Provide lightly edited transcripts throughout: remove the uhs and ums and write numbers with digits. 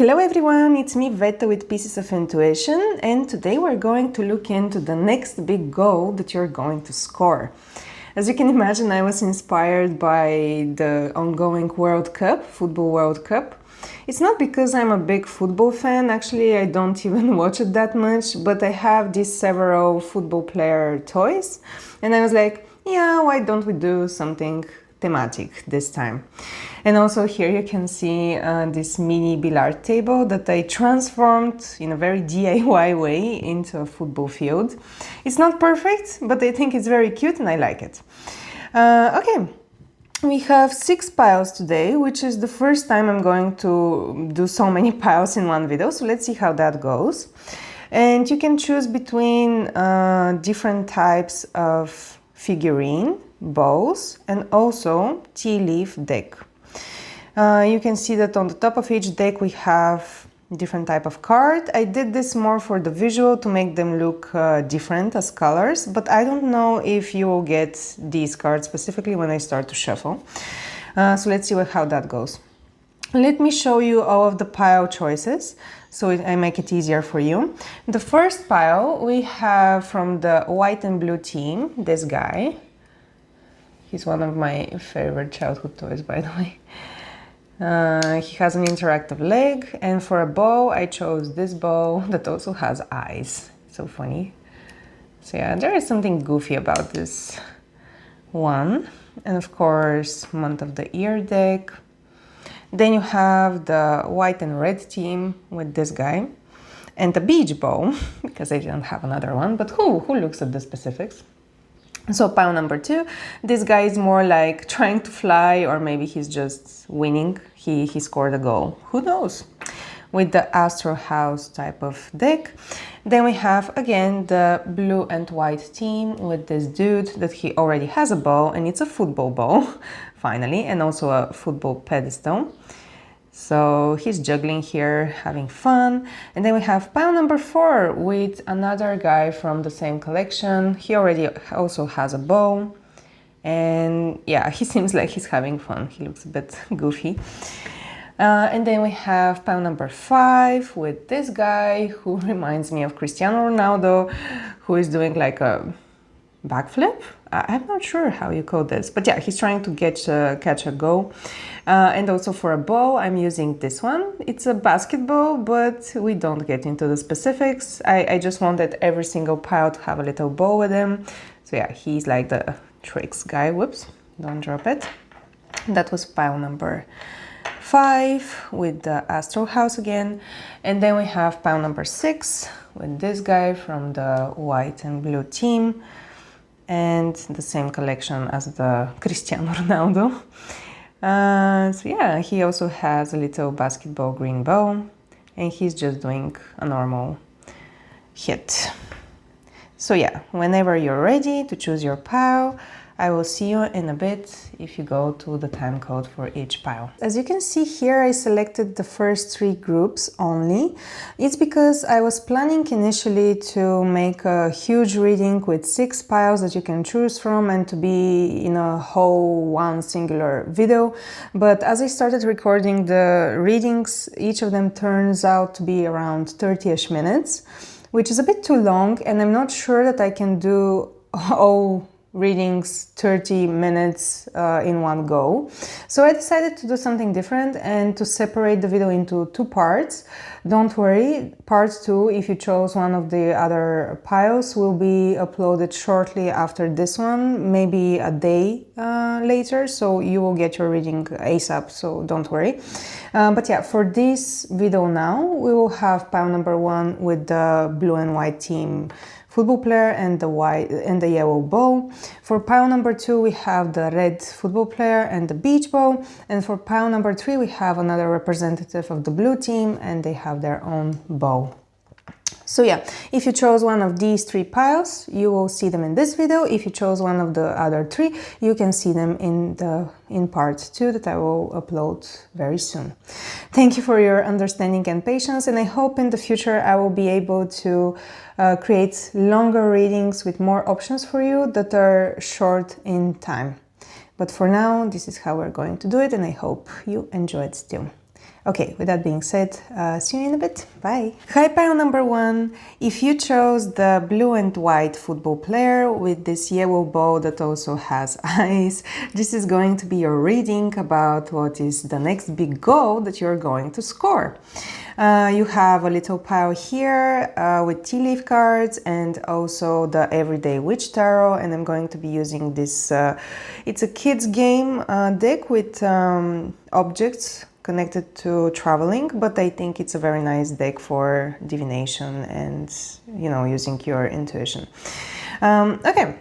Hello everyone, it's me Veta with Pieces of Intuition, and today we're going to look into the next big goal that you're going to score. As you can imagine, I was inspired by the ongoing World Cup, Football World Cup. It's not because I'm a big football fan, actually I don't even watch it that much, but I have these several football player toys, and I was like, yeah, why don't we do something thematic this time? And also here you can see this mini billiard table that I transformed in a very DIY way into a football field. It's not perfect, but I think it's very cute and I like it. Okay, we have 6 piles today, which is the first time I'm going to do so many piles in one video, so let's see how that goes. And you can choose between different types of figurine, balls, and also tea leaf deck. You can see that on the top of each deck we have different type of card. I did this more for the visual to make them look different as colors, but I don't know if you will get these cards specifically when I start to shuffle. So let's see how that goes. Let me show you all of the pile choices so I make it easier for you. The first pile we have from the white and blue team, this guy. He's one of my favorite childhood toys, by the way. He has an interactive leg, and for a bow I chose this bow that also has eyes. So funny. So yeah, there is something goofy about this one. And of course, month of the year deck. Then you have the white and red team with this guy. And the beach bow, because I didn't have another one, but who looks at the specifics? So pile number 2, this guy is more like trying to fly, or maybe he's just winning. He scored a goal. Who knows? With the Astro House type of deck. Then we have again the blue and white team with this dude that he already has a bow, and it's a football bow, finally, and also a football pedestal. So he's juggling here, having fun. And then we have pile number 4 with another guy from the same collection. He already also has a bow. And yeah, he seems like he's having fun. He looks a bit goofy. And then we have pile number 5 with this guy who reminds me of Cristiano Ronaldo, who is doing like a backflip. I'm not sure how you call this, but yeah, he's trying to catch a goal. And also for a bow, I'm using this one. It's a basketball, but we don't get into the specifics. I just wanted every single pile to have a little bow with him. So yeah, he's like the tricks guy. Whoops, don't drop it. That was pile number 5 with the Astro House again. And then we have pile number 6 with this guy from the white and blue team. And the same collection as the Cristiano Ronaldo. So yeah, he also has a little basketball green bow, and he's just doing a normal hit. So yeah, whenever you're ready to choose your pile, I will see you in a bit if you go to the time code for each pile. As you can see here, I selected the first 3 groups only. It's because I was planning initially to make a huge reading with 6 piles that you can choose from and to be in a whole one singular video. But as I started recording the readings, each of them turns out to be around 30-ish minutes, which is a bit too long, and I'm not sure that I can do all readings 30 minutes in one go. So I decided to do something different and to separate the video into 2 parts. Don't worry, part 2, if you chose one of the other piles, will be uploaded shortly after this one, maybe a day later, so you will get your reading ASAP, so don't worry. But yeah, for this video now, we will have pile number 1 with the blue and white team football player and the white and the yellow bow. For pile number 2 we have the red football player and the beach bow, and for pile number 3 we have another representative of the blue team and they have their own bow. So yeah, if you chose one of these 3 piles, you will see them in this video. If you chose one of the other 3, you can see them in part 2 that I will upload very soon. Thank you for your understanding and patience, and I hope in the future I will be able to create longer readings with more options for you that are short in time. But for now, this is how we're going to do it, and I hope you enjoy it still. Okay, with that being said, see you in a bit. Bye. Hi, pile number 1. If you chose the blue and white football player with this yellow bow that also has eyes, this is going to be your reading about what is the next big goal that you're going to score. You have a little pile here with tea leaf cards and also the Everyday Witch Tarot, and I'm going to be using this, it's a kids game deck with objects connected to traveling, but I think it's a very nice deck for divination and, you know, using your intuition. Okay,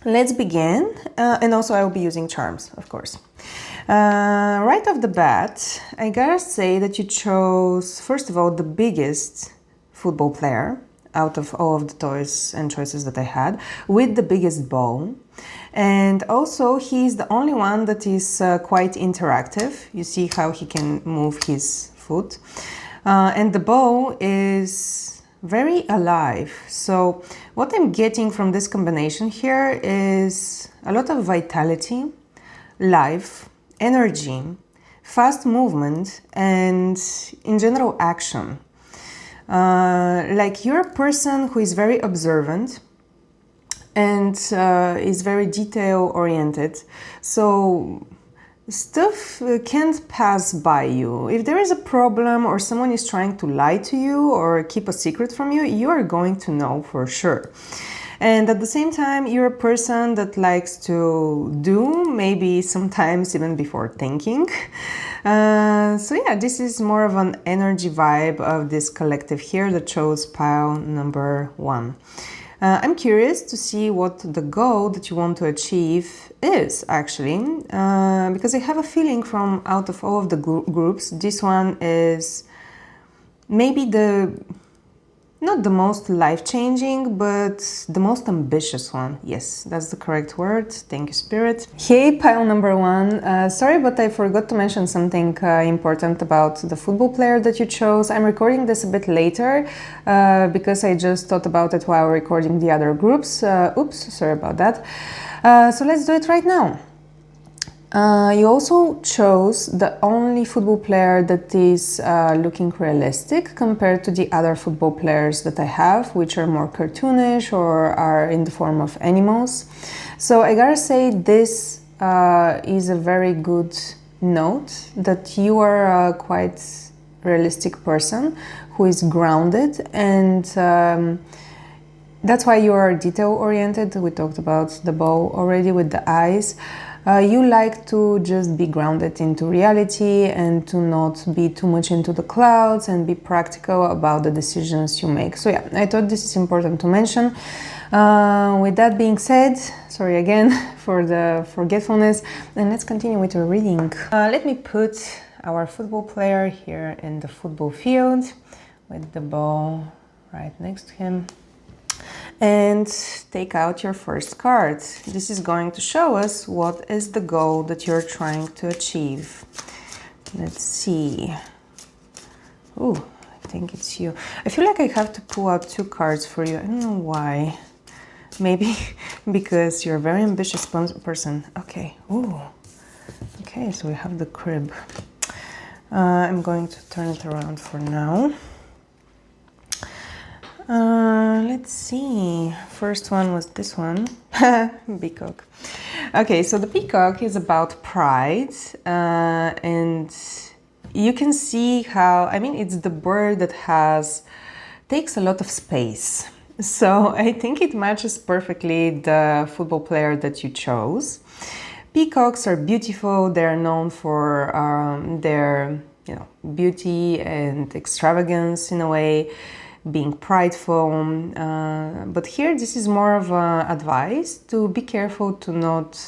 let's begin. And also I will be using charms, of course. Right off the bat, I gotta say that you chose, first of all, the biggest football player out of all of the toys and choices that I had, with the biggest bow. And also he's the only one that is quite interactive. You see how he can move his foot. And the bow is very alive. So what I'm getting from this combination here is a lot of vitality, life, energy, fast movement, and in general action. Like you're a person who is very observant and is very detail-oriented, so stuff can't pass by you. If there is a problem or someone is trying to lie to you or keep a secret from you, you are going to know for sure. And at the same time, you're a person that likes to do, maybe sometimes even before thinking. So yeah, this is more of an energy vibe of this collective here that chose pile number 1. I'm curious to see what the goal that you want to achieve is, actually, because I have a feeling from out of all of the groups, this one is maybe not the most life-changing, but the most ambitious one. Yes, that's the correct word. Thank you, Spirit. Hey, pile number 1. Sorry, but I forgot to mention something important about the football player that you chose. I'm recording this a bit later because I just thought about it while recording the other groups. Oops, sorry about that. So let's do it right now. You also chose the only football player that is looking realistic compared to the other football players that I have, which are more cartoonish or are in the form of animals. So I gotta say this is a very good note that you are a quite realistic person who is grounded, and that's why you are detail-oriented. We talked about the bow already with the eyes. You like to just be grounded into reality and to not be too much into the clouds and be practical about the decisions you make. So yeah, I thought this is important to mention. With that being said, sorry again for the forgetfulness, and let's continue with the reading. Let me put our football player here in the football field with the ball right next to him. And take out your first card. This is going to show us what is the goal that you're trying to achieve. Let's see. Ooh, I think it's you. I feel like I have to pull out 2 cards for you. I don't know why. Maybe because you're a very ambitious person. Okay. Ooh. Okay, so we have the crib. I'm going to turn it around for now. Let's see. First one was this one. Peacock. Okay, so the peacock is about pride, and you can see how, I mean, it's the bird that takes a lot of space. So I think it matches perfectly the football player that you chose. Peacocks are beautiful. They're known for their, beauty and extravagance in a way, being prideful, but here this is more of advice to be careful to not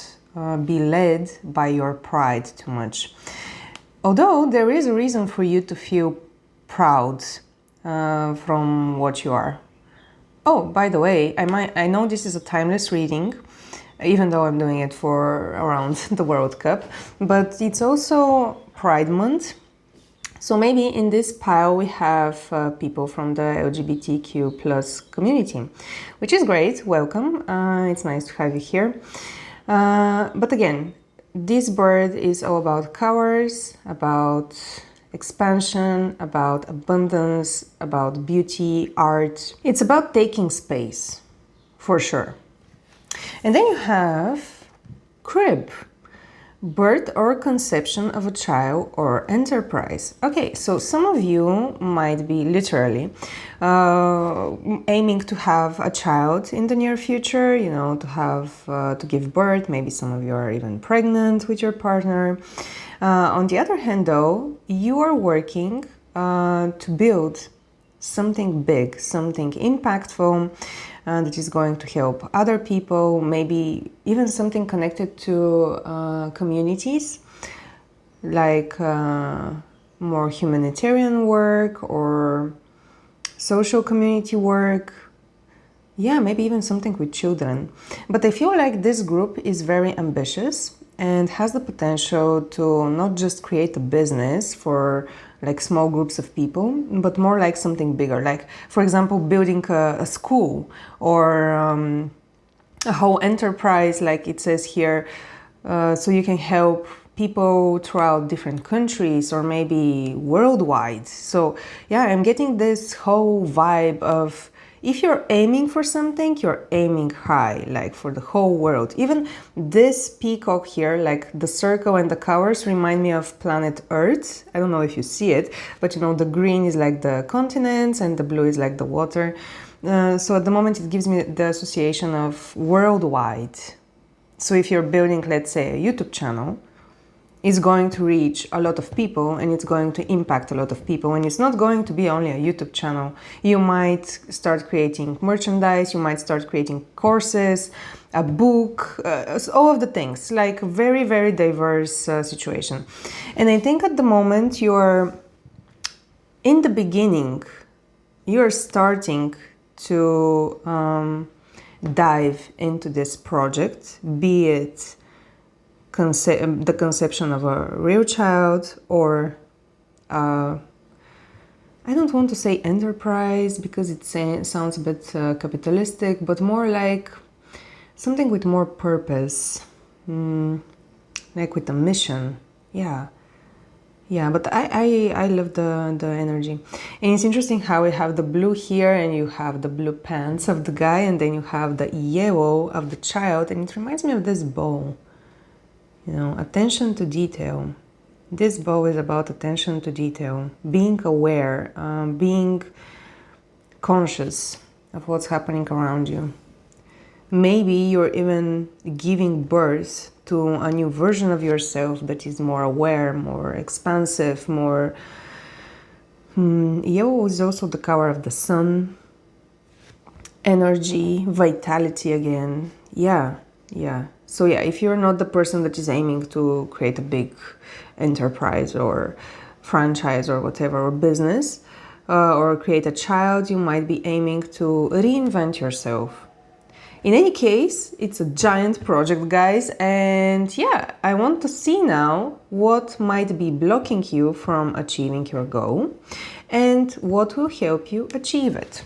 be led by your pride too much. Although there is a reason for you to feel proud from what you are. Oh, by the way, I know this is a timeless reading, even though I'm doing it for around the World Cup, but it's also Pride Month. So maybe in this pile we have people from the LGBTQ plus community, which is great. Welcome. It's nice to have you here. But again, this bird is all about colors, about expansion, about abundance, about beauty, art. It's about taking space, for sure. And then you have crib, birth or conception of a child or enterprise. Okay, so some of you might be literally aiming to have a child in the near future, you know, to give birth. Maybe some of you are even pregnant with your partner. On the other hand, though, you are working to build something big, something impactful, that is going to help other people, maybe even something connected to communities, like more humanitarian work or social community work. Yeah, maybe even something with children. But I feel like this group is very ambitious and has the potential to not just create a business for like small groups of people, but more like something bigger. Like, for example, building a school or a whole enterprise, like it says here, so you can help people throughout different countries or maybe worldwide. So yeah, I'm getting this whole vibe of, if you're aiming for something, you're aiming high, like for the whole world. Even this peacock here, like the circle and the colors remind me of planet Earth. I don't know if you see it, but you know, the green is like the continents and the blue is like the water. So at the moment it gives me the association of worldwide. So if you're building, let's say, a YouTube channel, it's going to reach a lot of people and it's going to impact a lot of people. And it's not going to be only a YouTube channel. You might start creating merchandise, you might start creating courses, a book, all of the things, like very, very diverse situation. And I think at the moment you're in the beginning, you're starting to dive into this project, be it the conception of a real child or I don't want to say enterprise because it sounds a bit capitalistic, but more like something with more purpose, like with a mission. Yeah, but I love the energy. And it's interesting how we have the blue here and you have the blue pants of the guy and then you have the yellow of the child, and it reminds me of this bow. You know, attention to detail. This bow is about attention to detail, being aware, being conscious of what's happening around you. Maybe you're even giving birth to a new version of yourself that is more aware, more expansive, more... Yellow is also the color of the sun. Energy, vitality again. Yeah. So yeah, if you're not the person that is aiming to create a big enterprise or franchise or whatever, or business, or create a child, you might be aiming to reinvent yourself. In any case, it's a giant project, guys, and yeah, I want to see now what might be blocking you from achieving your goal and what will help you achieve it.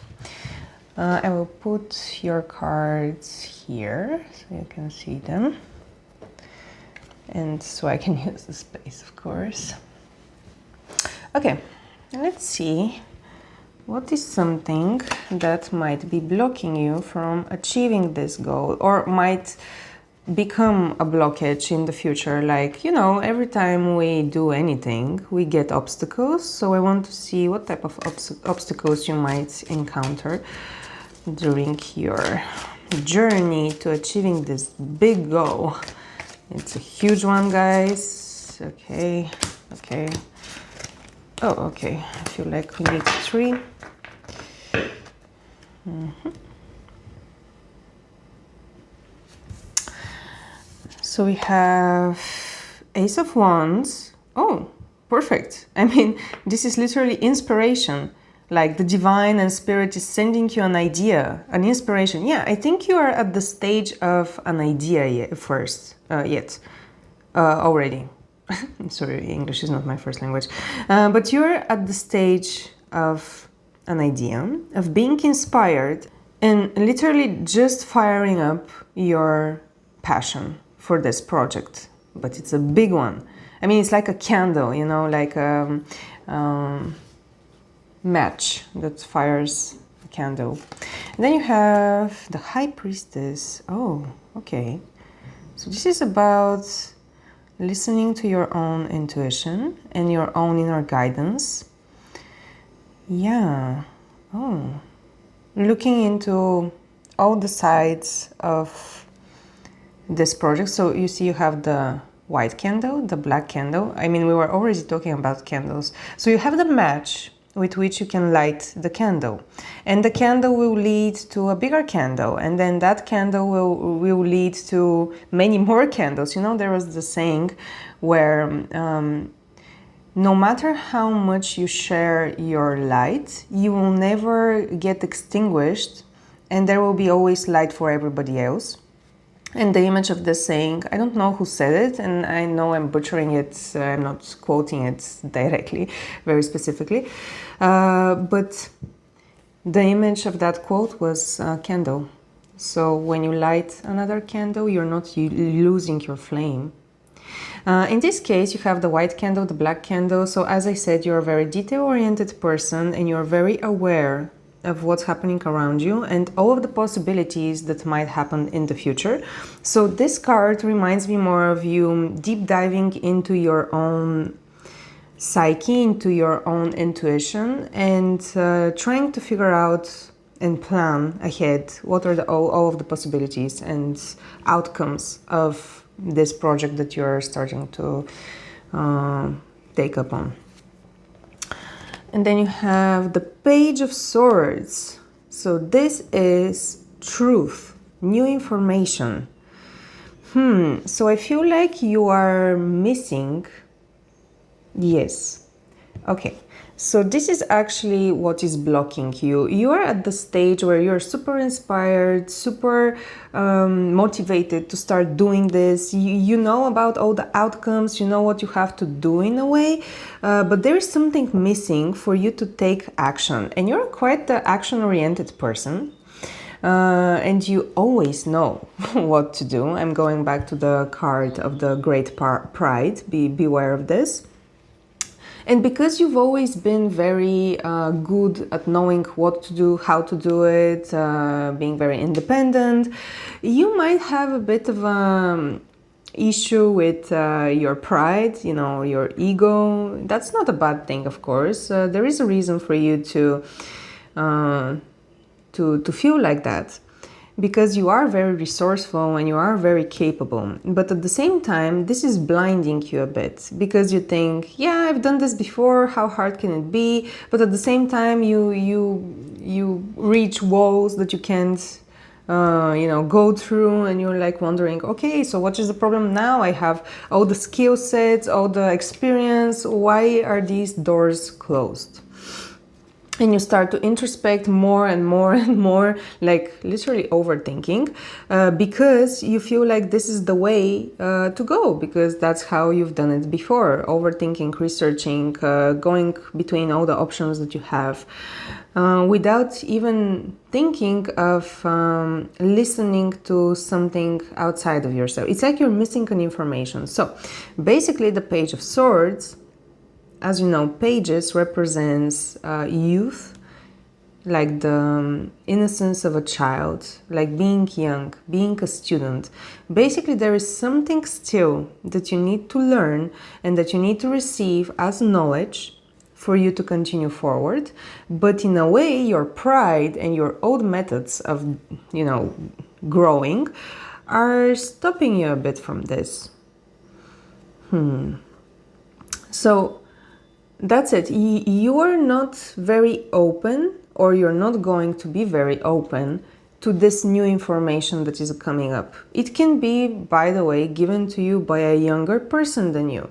I will put your cards here so you can see them, and so I can use the space, of course. Okay, let's see what is something that might be blocking you from achieving this goal, or might become a blockage in the future. Like, you know, every time we do anything, we get obstacles. So I want to see what type of obstacles you might encounter during your journey to achieving this big goal. It's a huge one, guys. Okay. Oh, okay. I feel like we need 3. So we have Ace of Wands. Oh, perfect. I mean, this is literally inspiration. Like the divine and spirit is sending you an idea, an inspiration. Yeah, I think you are at the stage of an idea already. Sorry, English is not my first language. But you're at the stage of an idea, of being inspired and literally just firing up your passion for this project. But it's a big one. I mean, it's like a candle, you know, like match that fires the candle. And then you have the High Priestess. Oh, okay. So this is about listening to your own intuition and your own inner guidance. Yeah. Oh. Looking into all the sides of this project. So you see you have the white candle, the black candle. I mean, we were already talking about candles. So you have the match with which you can light the candle. And the candle will lead to a bigger candle. And then that candle will lead to many more candles. You know, there was the saying where no matter how much you share your light, you will never get extinguished, and there will be always light for everybody else. And the image of this saying, I don't know who said it, and I know I'm butchering it, I'm not quoting it directly, very specifically, but the image of that quote was a candle. So when you light another candle, you're not losing your flame. In this case, you have the white candle, the black candle. So as I said, you're a very detail-oriented person and you're very aware of what's happening around you and all of the possibilities that might happen in the future. So this card reminds me more of you deep diving into your own psyche, into your own intuition, and trying to figure out and plan ahead what are all of the possibilities and outcomes of this project that you're starting to take up on. And then you have the Page of Swords. So this is truth, new information. So I feel like you are missing. Yes. Okay. So this is actually what is blocking you. You are at the stage where you're super inspired, super motivated to start doing this. You know about all the outcomes, you know what you have to do in a way, but there is something missing for you to take action. And you're quite the action-oriented person. And you always know what to do. I'm going back to the card of the Great Pride. Beware of this. And because you've always been very good at knowing what to do, how to do it, being very independent, you might have a bit of an issue with your pride, you know, your ego. That's not a bad thing, of course. There is a reason for you to feel like that, because you are very resourceful and you are very capable. But at the same time, this is blinding you a bit, because you think, yeah, I've done this before, how hard can it be? But at the same time, you reach walls that you can't go through, and you're like wondering, okay, so what is the problem now? I have all the skill sets, all the experience, why are these doors closed? And you start to introspect more and more and more, like literally overthinking, because you feel like this is the way to go, because that's how you've done it before. Overthinking, researching, going between all the options that you have, without even thinking of listening to something outside of yourself. It's like you're missing an information. So basically the Page of Swords, as you know, pages represents youth, like the innocence of a child, like being young, being a student. Basically, there is something still that you need to learn and that you need to receive as knowledge for you to continue forward. But in a way, your pride and your old methods of, growing are stopping you a bit from this. So that's it. You are not very open, or you're not going to be very open to this new information that is coming up. It can be, by the way, given to you by a younger person than you.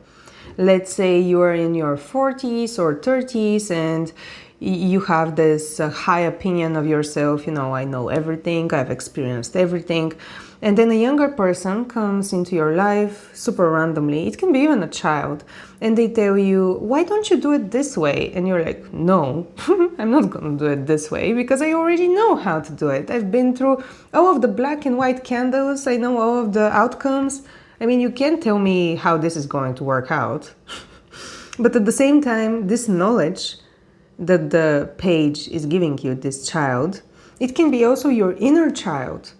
Let's say you are in your 40s or 30s and you have this high opinion of yourself, I know everything, I've experienced everything. And then a younger person comes into your life super randomly. It can be even a child. And they tell you, why don't you do it this way? And you're like, no, I'm not going to do it this way, because I already know how to do it. I've been through all of the black and white candles. I know all of the outcomes. I mean, you can't tell me how this is going to work out. But at the same time, this knowledge that the page is giving you, this child, it can be also your inner child.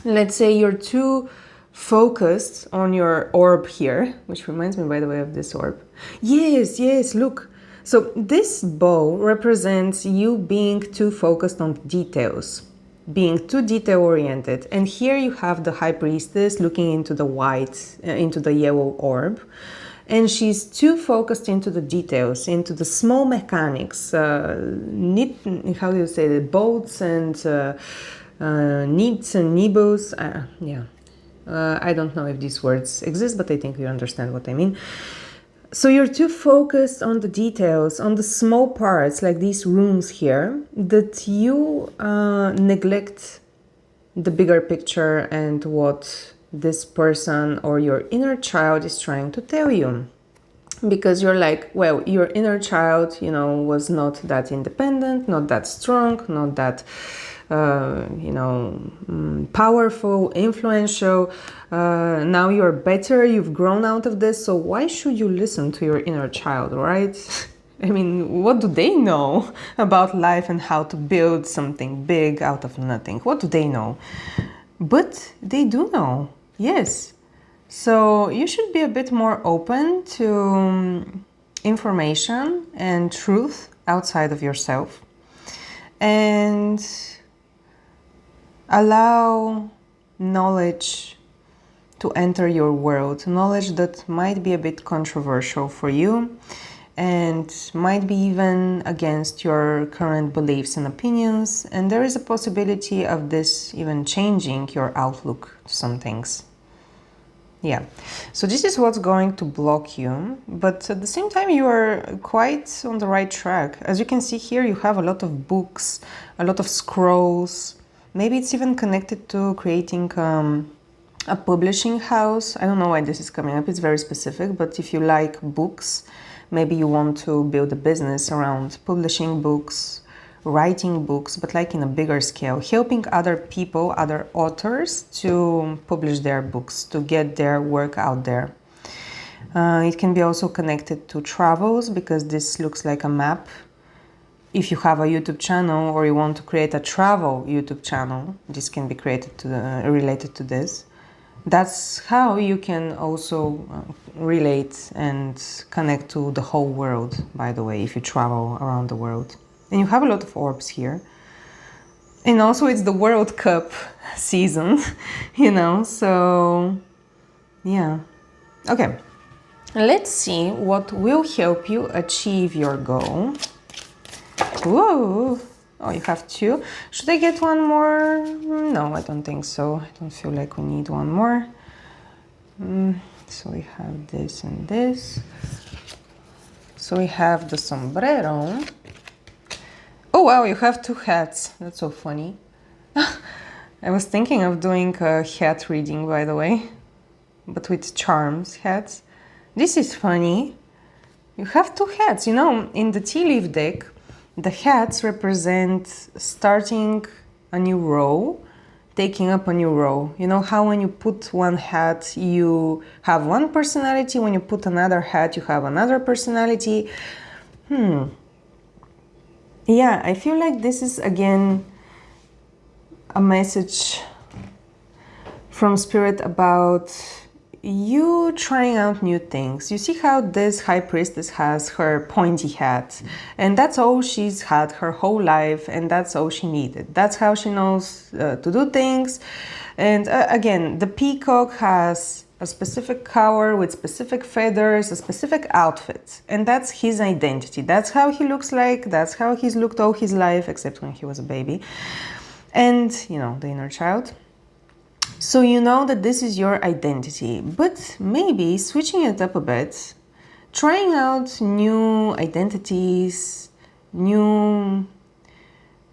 Let's say you're too focused on your orb here, which reminds me, by the way, of this orb. Yes, yes, look. So this bow represents you being too focused on details, being too detail oriented. And here you have the high priestess looking into the white, into the yellow orb. And she's too focused into the details, into the small mechanics, how do you say it, bolts and neats and nibbles. I don't know if these words exist, but I think you understand what I mean. So you're too focused on the details, on the small parts, like these rooms here, that you neglect the bigger picture and what this person or your inner child is trying to tell you. Because you're like, well, your inner child, you know, was not that independent, not that strong, not that, powerful, influential. Now you're better, you've grown out of this, so why should you listen to your inner child, right? I mean, what do they know about life and how to build something big out of nothing? What do they know? But they do know, yes. So you should be a bit more open to information and truth outside of yourself, and allow knowledge to enter your world, knowledge that might be a bit controversial for you and might be even against your current beliefs and opinions, and there is a possibility of this even changing your outlook to some things. Yeah, so this is what's going to block you, but at the same time you are quite on the right track. As you can see here, you have a lot of books, a lot of scrolls. Maybe it's even connected to creating a publishing house. I don't know why this is coming up, it's very specific, but if you like books, maybe you want to build a business around publishing books, writing books, but like in a bigger scale, helping other people, other authors to publish their books, to get their work out there. It can be also connected to travels, because this looks like a map. If you have a YouTube channel or you want to create a travel YouTube channel, this can be created to related to this. That's how you can also relate and connect to the whole world, by the way, if you travel around the world. And you have a lot of orbs here. And also it's the World Cup season, you know, so yeah. Okay, let's see what will help you achieve your goal. Whoa! Oh, you have two. Should I get one more? No, I don't think so. I don't feel like we need one more. So we have this and this. So we have the sombrero. Oh wow, you have two hats. That's so funny. I was thinking of doing a hat reading, by the way, but with charms hats. This is funny. You have two hats. You know, in the tea leaf deck, the hats represent starting a new row, taking up a new row. You know how when you put one hat, you have one personality. When you put another hat, you have another personality. Yeah, I feel like this is again a message from Spirit about you trying out new things. You see how this high priestess has her pointy hat, and that's all she's had her whole life, and that's all she needed. That's how she knows to do things. And again, the peacock has a specific color with specific feathers, a specific outfit, and that's his identity. That's how he looks like, that's how he's looked all his life, except when he was a baby. And, you know, the inner child. So you know that this is your identity, but maybe switching it up a bit, trying out new identities, new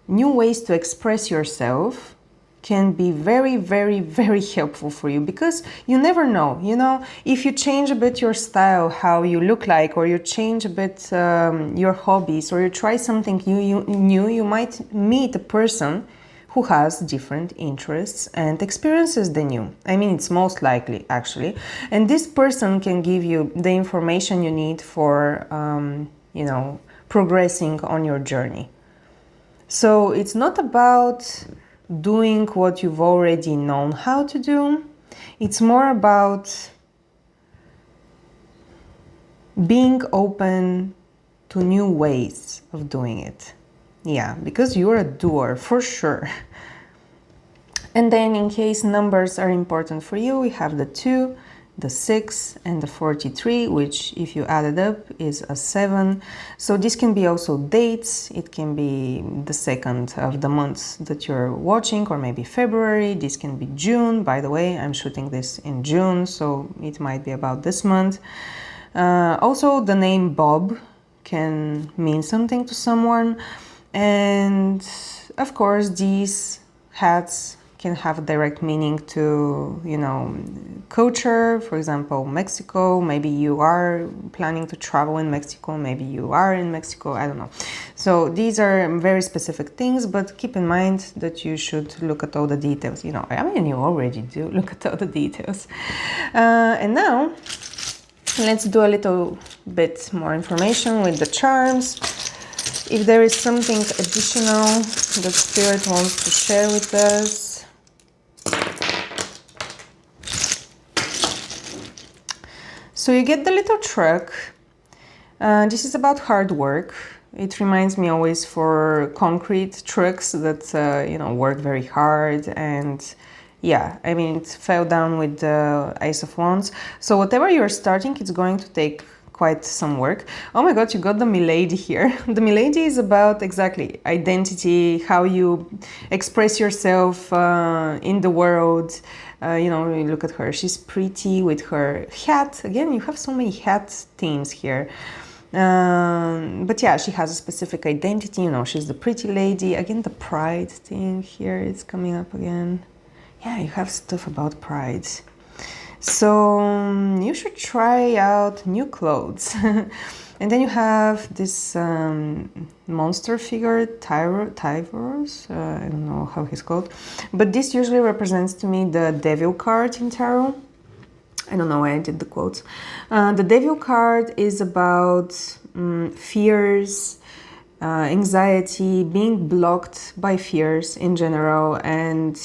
ways to express yourself can be very, very, very helpful for you, because you never know, you know, if you change a bit your style, how you look like, or you change a bit your hobbies, or you try something new, you might meet a person who has different interests and experiences than you. I mean, it's most likely, actually. And this person can give you the information you need for, you know, progressing on your journey. So it's not about doing what you've already known how to do. It's more about being open to new ways of doing it. Yeah, because you're a doer for sure. And then in case numbers are important for you, we have the 2, the 6 and the 43, which if you add it up is a 7. So this can be also dates. It can be the second of the month that you're watching, or maybe February. This can be June. By the way, I'm shooting this in June, so it might be about this month. Also, the name Bob can mean something to someone. And of course, these hats can have a direct meaning to, you know, culture. For example, Mexico. Maybe you are planning to travel in Mexico. Maybe you are in Mexico. I don't know. So these are very specific things, but keep in mind that you should look at all the details. You know, I mean, you already do look at all the details. And now, let's do a little bit more information with the charms. If there is something additional that Spirit wants to share with us. So you get the little truck. This is about hard work. It reminds me always for concrete trucks that, you know, work very hard. And yeah, I mean, it fell down with the Ace of Wands. So whatever you're starting, it's going to take quite some work. Oh my God, you got the Milady here. The Milady is about exactly identity, how you express yourself in the world. You know, you look at her, she's pretty with her hat. Again, you have so many hat themes here. But yeah, she has a specific identity, you know, she's the pretty lady. Again, the pride thing here is coming up again. Yeah, you have stuff about pride. So you should try out new clothes. And then you have this monster figure, Tyros, I don't know how he's called. But this usually represents to me the Devil card in tarot. I don't know why I did the quotes. The Devil card is about fears, anxiety, being blocked by fears in general. And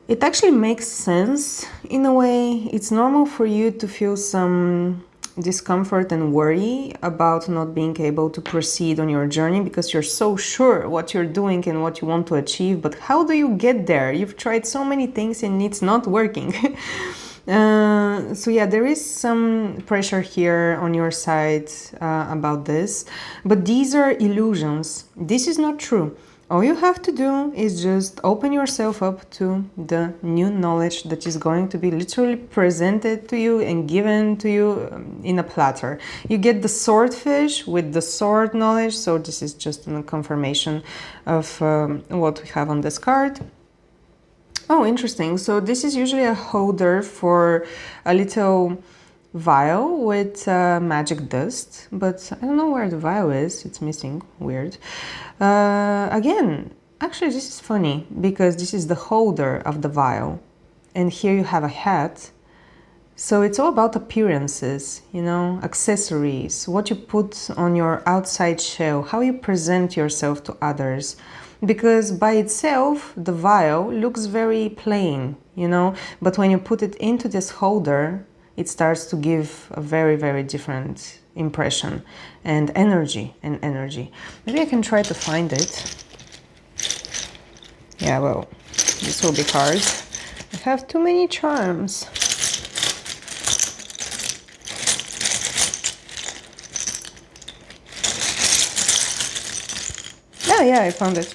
it actually makes sense in a way. It's normal for you to feel some discomfort and worry about not being able to proceed on your journey because you're so sure what you're doing and what you want to achieve. But how do you get there? You've tried so many things and it's not working. So yeah, there is some pressure here on your side about this, but these are illusions. This is not true. All you have to do is just open yourself up to the new knowledge that is going to be literally presented to you and given to you in a platter. You get the swordfish with the sword knowledge, so this is just a confirmation of what we have on this card. Oh, interesting. So this is usually a holder for a little vial with magic dust, but I don't know where the vial is. It's missing. Weird. Again, actually this is funny because this is the holder of the vial and here you have a hat. So it's all about appearances, you know, accessories, what you put on your outside shell, how you present yourself to others. Because by itself, the vial looks very plain, you know, but when you put it into this holder, it starts to give a very, very different impression and energy. Maybe I can try to find it. Yeah, well, this will be hard. I have too many charms. Yeah, I found it.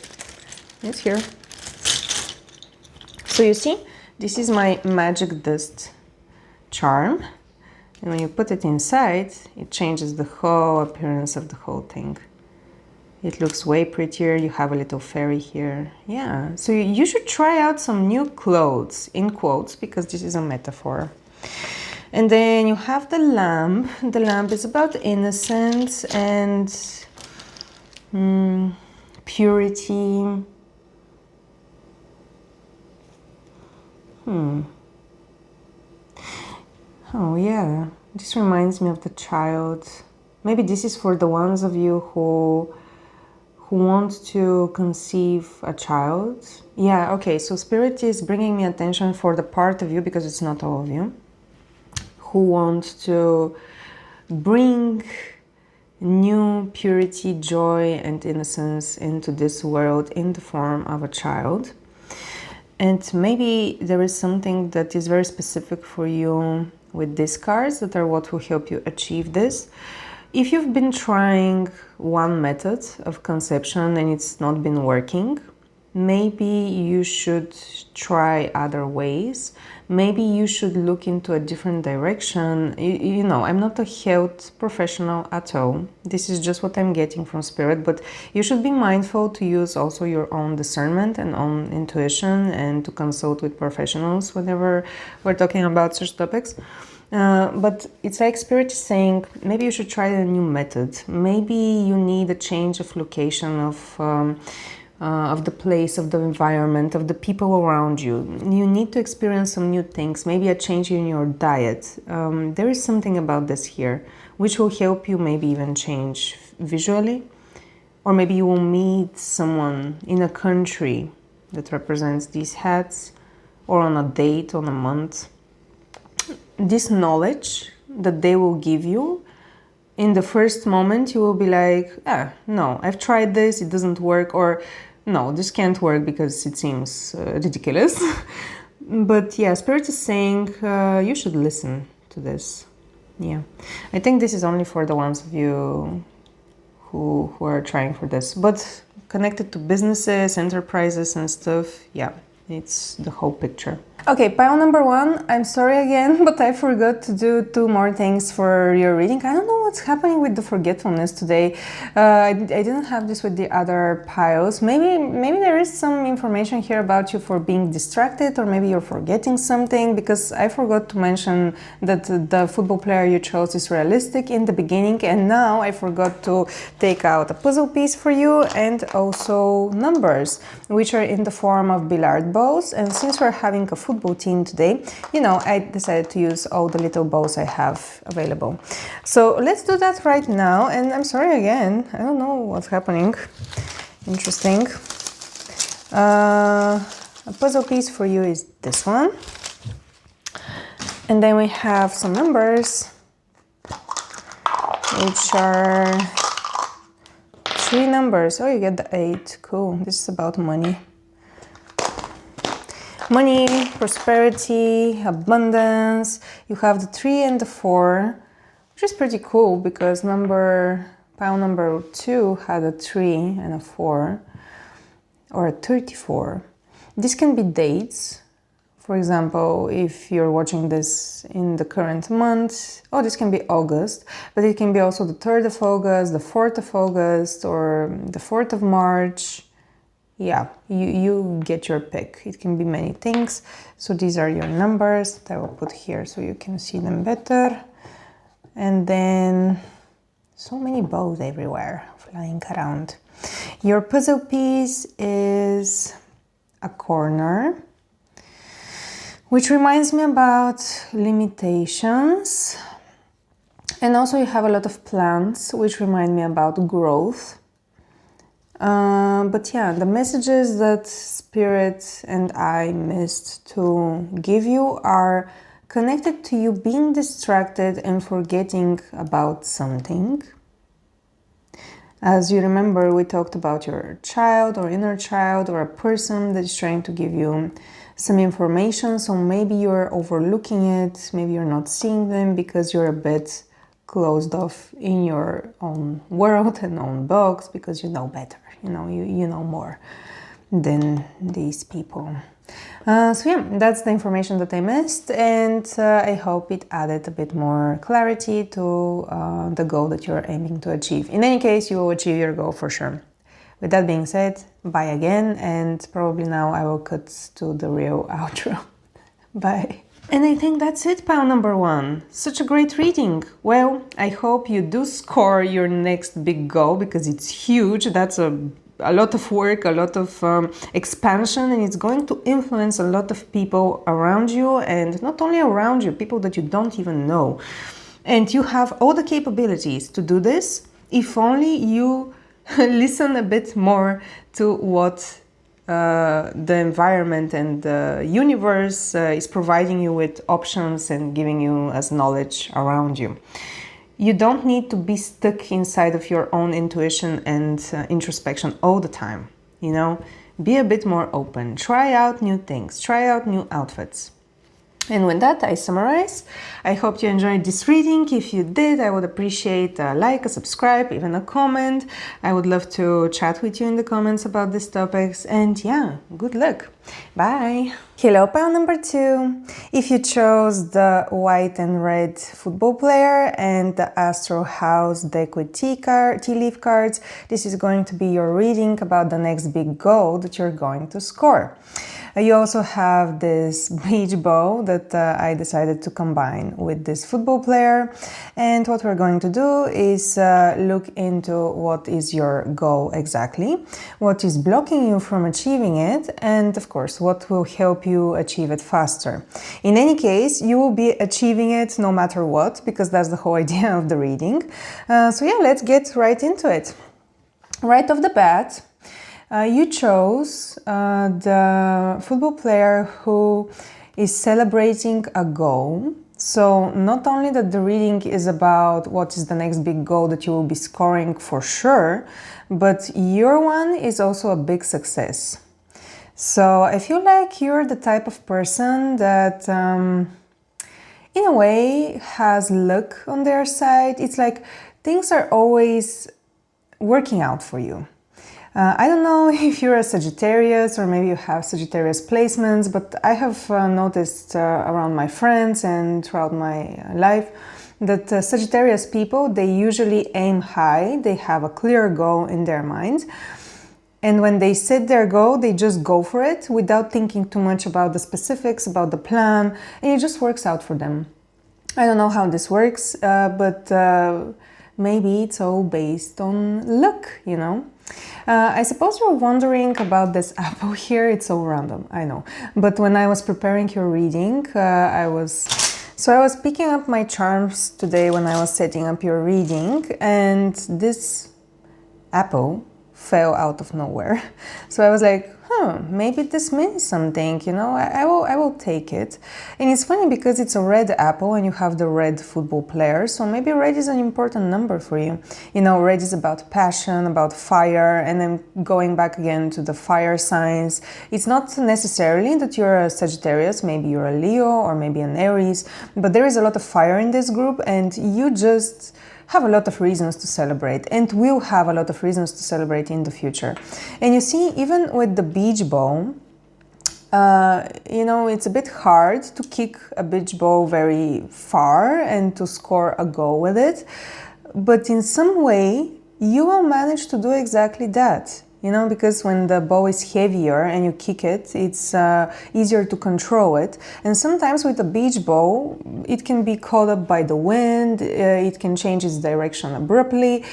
It's here. So you see, this is my magic dust charm. And when you put it inside, it changes the whole appearance of the whole thing. It looks way prettier. You have a little fairy here. Yeah, so you should try out some new clothes, in quotes, because this is a metaphor. And then you have the lamp. The lamp is about innocence and purity. Oh yeah, this reminds me of the child. Maybe this is for the ones of you who want to conceive a child. Yeah, okay, so Spirit is bringing me attention for the part of you, because it's not all of you, who want to bring new purity, joy and innocence into this world in the form of a child. And maybe there is something that is very specific for you with these cards that are what will help you achieve this. If you've been trying one method of conception and it's not been working, maybe you should try other ways. Maybe you should look into a different direction. You know, I'm not a health professional at all. This is just what I'm getting from Spirit, but you should be mindful to use also your own discernment and own intuition, and to consult with professionals whenever we're talking about such topics. But it's like Spirit is saying, maybe you should try a new method. Maybe you need a change of location, of the place, of the environment, of the people around you. You need to experience some new things, maybe a change in your diet. There is something about this here which will help you maybe even change visually, or maybe you will meet someone in a country that represents these hats, or on a date, on a month. This knowledge that they will give you, in the first moment you will be like, no, I've tried this, it doesn't work, or no, this can't work because it seems ridiculous. But yeah, Spirit is saying you should listen to this. Yeah, I think this is only for the ones of you who are trying for this, but connected to businesses, enterprises and stuff, yeah, it's the whole picture. Okay, pile number one, I'm sorry again, but I forgot to do 2 more things for your reading. I don't know what's happening with the forgetfulness today. I didn't have this with the other piles. Maybe there is some information here about you for being distracted, or maybe you're forgetting something, because I forgot to mention that the football player you chose is realistic in the beginning, and now I forgot to take out a puzzle piece for you, and also numbers, which are in the form of billiard balls. And since we're having a football team today, you know, I decided to use all the little balls I have available. So let's do that right now. And I'm sorry again, I don't know what's happening. Interesting. A puzzle piece for you is this one. And then we have some numbers, which are 3 numbers. Oh, you get the 8. Cool. This is about money. Money, prosperity, abundance. You have the 3 and the 4, which is pretty cool, because pile number 2 had a 3 and a 4, or a 34. This can be dates. For example, if you're watching this in the current month, this can be August, but it can be also the 3rd of August, the 4th of August, or the 4th of March. Yeah, you get your pick. It can be many things. So these are your numbers that I will put here so you can see them better. And then so many bows everywhere flying around. Your puzzle piece is a corner, which reminds me about limitations. And also you have a lot of plants, which remind me about growth. But yeah, the messages that Spirit and I missed to give you are connected to you being distracted and forgetting about something. As you remember, we talked about your child or inner child, or a person that is trying to give you some information. So maybe you're overlooking it, maybe you're not seeing them because you're a bit closed off in your own world and own box, because you know better, you know more than these people. So yeah, that's the information that I missed, and I hope it added a bit more clarity to the goal that you're aiming to achieve. In any case, you will achieve your goal for sure. With that being said, bye again, and probably now I will cut to the real outro. Bye. And I think that's it, pile number 1. Such a great reading. Well, I hope you do score your next big goal, because it's huge. That's a a lot of work, a lot of expansion, and it's going to influence a lot of people around you, and not only around you, people that you don't even know. And you have all the capabilities to do this if only you listen a bit more to what the environment and the universe is providing you with options and giving you as knowledge around you. You don't need to be stuck inside of your own intuition and introspection all the time, you know? Be a bit more open, try out new things, try out new outfits. And with that, I summarize. I hope you enjoyed this reading. If you did, I would appreciate a like, a subscribe, even a comment. I would love to chat with you in the comments about these topics. And yeah, good luck. Bye. Hello, pile number 2. If you chose the white and red football player and the Astro House deck with tea leaf cards, this is going to be your reading about the next big goal that you're going to score. You also have this beach ball that I decided to combine with this football player. And what we're going to do is look into what is your goal exactly, what is blocking you from achieving it, and of course, what will help you achieve it faster. In any case, you will be achieving it no matter what, because that's the whole idea of the reading. So yeah, let's get right into it. Right off the bat, you chose the football player who is celebrating a goal. So not only that the reading is about what is the next big goal that you will be scoring for sure, but your one is also a big success. So I feel like you're the type of person that in a way has luck on their side. It's like things are always working out for you. I don't know if you're a Sagittarius or maybe you have Sagittarius placements, but I have noticed around my friends and throughout my life that Sagittarius people, they usually aim high, they have a clear goal in their mind. And when they set their goal, they just go for it without thinking too much about the specifics, about the plan, and it just works out for them. I don't know how this works, but maybe it's all based on luck, you know? I suppose you're wondering about this apple here. It's so random, I know. But when I was preparing your reading, I was picking up my charms today when I was setting up your reading, and this apple fell out of nowhere. So I was like, maybe this means something, you know, I will take it. And it's funny because it's a red apple and you have the red football player, so maybe red is an important number for you. You know, red is about passion, about fire, and then going back again to the fire signs. It's not necessarily that you're a Sagittarius, maybe you're a Leo or maybe an Aries, but there is a lot of fire in this group and you just have a lot of reasons to celebrate and will have a lot of reasons to celebrate in the future. And you see, even with the beach ball, you know, it's a bit hard to kick a beach ball very far and to score a goal with it. But in some way, you will manage to do exactly that. You know, because when the ball is heavier and you kick it, it's easier to control it. And sometimes with a beach ball, it can be caught up by the wind, it can change its direction abruptly.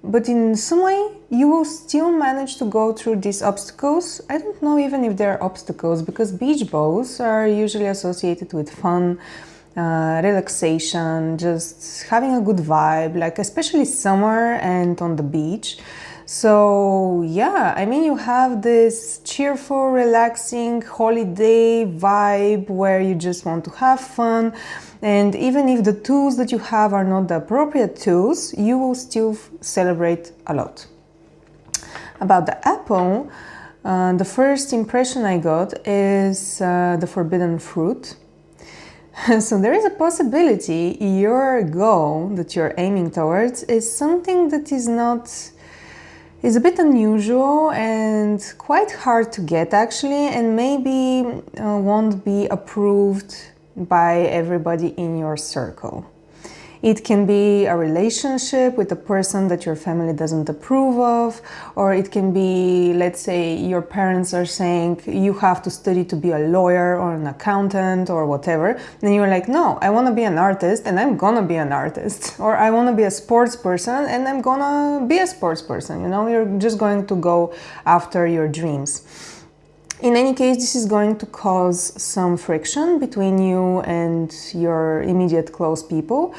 But in some way, you will still manage to go through these obstacles. I don't know even if they're obstacles, because beach balls are usually associated with fun, relaxation, just having a good vibe, like especially summer and on the beach. So yeah, I mean, you have this cheerful, relaxing holiday vibe where you just want to have fun, and even if the tools that you have are not the appropriate tools, you will still celebrate a lot. About the apple, the first impression I got is the forbidden fruit. So there is a possibility your goal that you're aiming towards is something that is a bit unusual and quite hard to get actually, and maybe won't be approved by everybody in your circle. It can be a relationship with a person that your family doesn't approve of, or it can be, let's say, your parents are saying you have to study to be a lawyer or an accountant or whatever. Then you're like, no, I want to be an artist and I'm gonna be an artist. Or I want to be a sports person and I'm gonna be a sports person. You know, you're just going to go after your dreams. In any case, this is going to cause some friction between you and your immediate close people,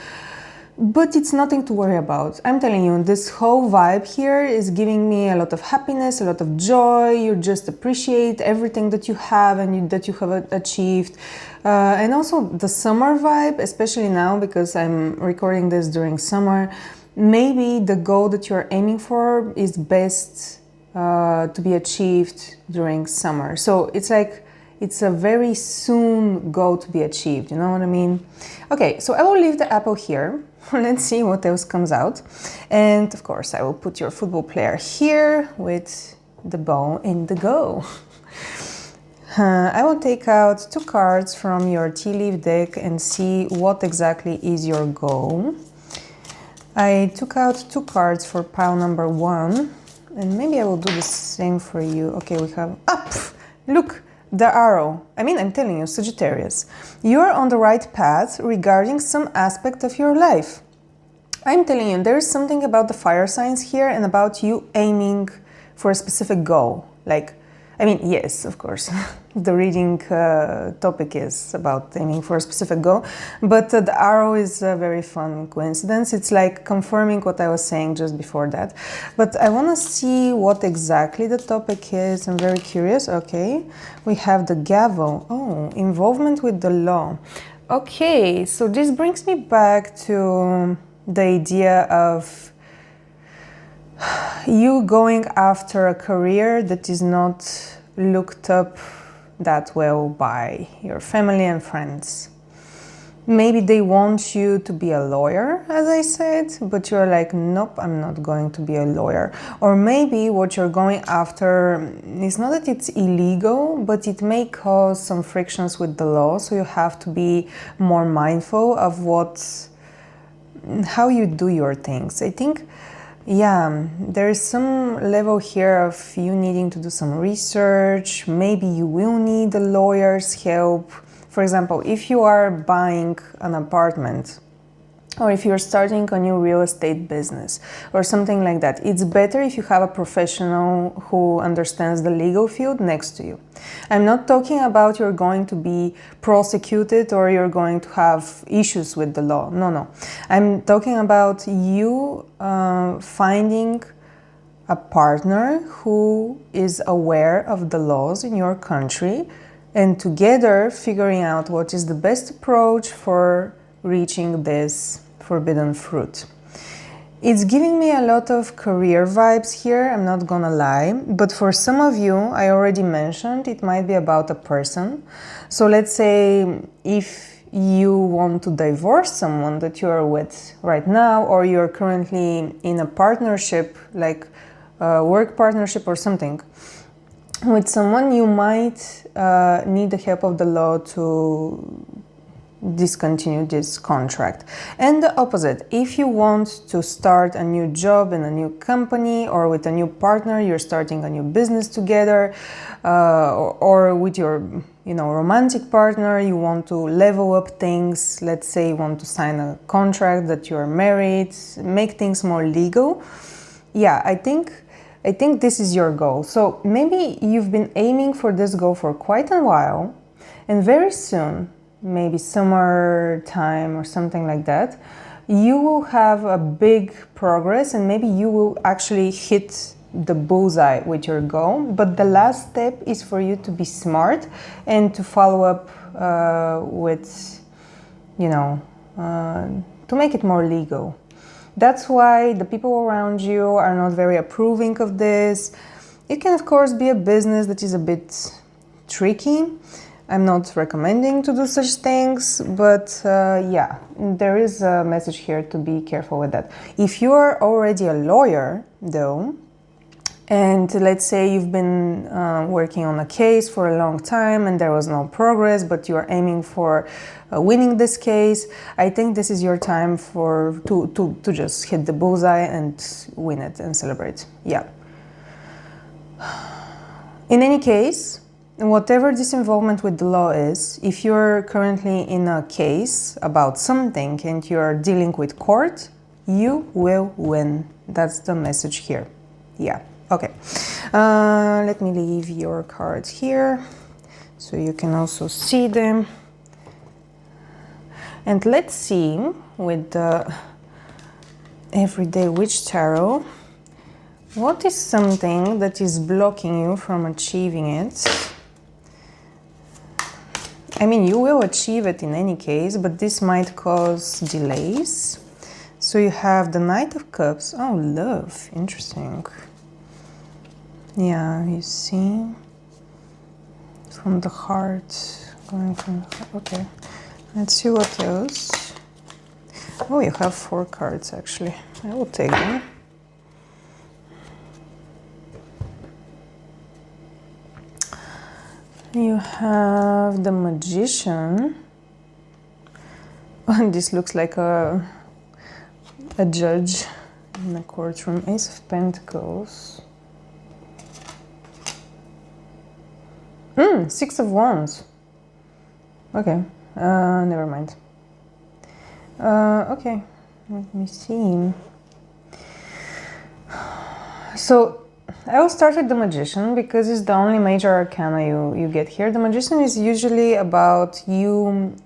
but it's nothing to worry about. I'm telling you, this whole vibe here is giving me a lot of happiness, a lot of joy. You just appreciate everything that you have and that you have achieved. And also the summer vibe, especially now because I'm recording this during summer, maybe the goal that you're aiming for is best to be achieved during summer. So it's like it's a very soon goal to be achieved, you know what I mean? Okay, so I will leave the apple here. Let's see what else comes out. And of course I will put your football player here with the ball in the goal. I will take out 2 cards from your tea leaf deck and see what exactly is your goal. I took out 2 cards for pile number 1. And maybe I will do the same for you. Okay, we have up. Look, the arrow. I mean, I'm telling you, Sagittarius, you are on the right path regarding some aspect of your life. I'm telling you, there is something about the fire signs here and about you aiming for a specific goal. Like, I mean, yes, of course, the reading topic is about aiming for a specific goal, but the arrow is a very fun coincidence. It's like confirming what I was saying just before that. But I want to see what exactly the topic is. I'm very curious. Okay, we have the gavel. Oh, involvement with the law. Okay, so this brings me back to the idea of you going after a career that is not looked up that well by your family and friends. Maybe they want you to be a lawyer, as I said, but you're like, nope, I'm not going to be a lawyer. Or maybe what you're going after is not that it's illegal, but it may cause some frictions with the law, so you have to be more mindful of how you do your things. I think, yeah, there is some level here of you needing to do some research. Maybe you will need a lawyer's help. For example, if you are buying an apartment, or if you're starting a new real estate business or something like that, it's better if you have a professional who understands the legal field next to you. I'm not talking about you're going to be prosecuted or you're going to have issues with the law. No, no. I'm talking about you finding a partner who is aware of the laws in your country and together figuring out what is the best approach for reaching this forbidden fruit. It's giving me a lot of career vibes here, I'm not gonna lie, but for some of you, I already mentioned, it might be about a person. So let's say if you want to divorce someone that you are with right now, or you're currently in a partnership, like a work partnership or something, with someone, you might need the help of the law to discontinue this contract. And the opposite, if you want to start a new job in a new company or with a new partner, you're starting a new business together, or with your romantic partner, you want to level up things. Let's say you want to sign a contract that you're married, make things more legal. Yeah, I think this is your goal. So maybe you've been aiming for this goal for quite a while, and very soon, maybe summertime or something like that, you will have a big progress and maybe you will actually hit the bullseye with your goal. But the last step is for you to be smart and to follow up with, to make it more legal. That's why the people around you are not very approving of this. It can, of course, be a business that is a bit tricky. I'm not recommending to do such things, but yeah, there is a message here to be careful with that. If you are already a lawyer, though, And let's say you've been working on a case for a long time and there was no progress, but you're aiming for winning this case. I think this is your time to just hit the bullseye and win it and celebrate. Yeah. In any case, whatever this involvement with the law is, if you're currently in a case about something and you're dealing with court, you will win. That's the message here. Yeah. Okay, let me leave your cards here so you can also see them. And let's see with the Everyday Witch Tarot, what is something that is blocking you from achieving it? I mean, you will achieve it in any case, but this might cause delays. So you have the Knight of Cups. Oh, love, interesting. Yeah, you see, from the heart, going from the heart. Okay, let's see what else. Oh, you have 4 cards actually. I will take them. You have the Magician. Oh, this looks like a judge in the courtroom. Ace of Pentacles. 6 of Wands. Okay, never mind. Okay, let me see. So I will start with the Magician because it's the only major arcana you get here. The Magician is usually about you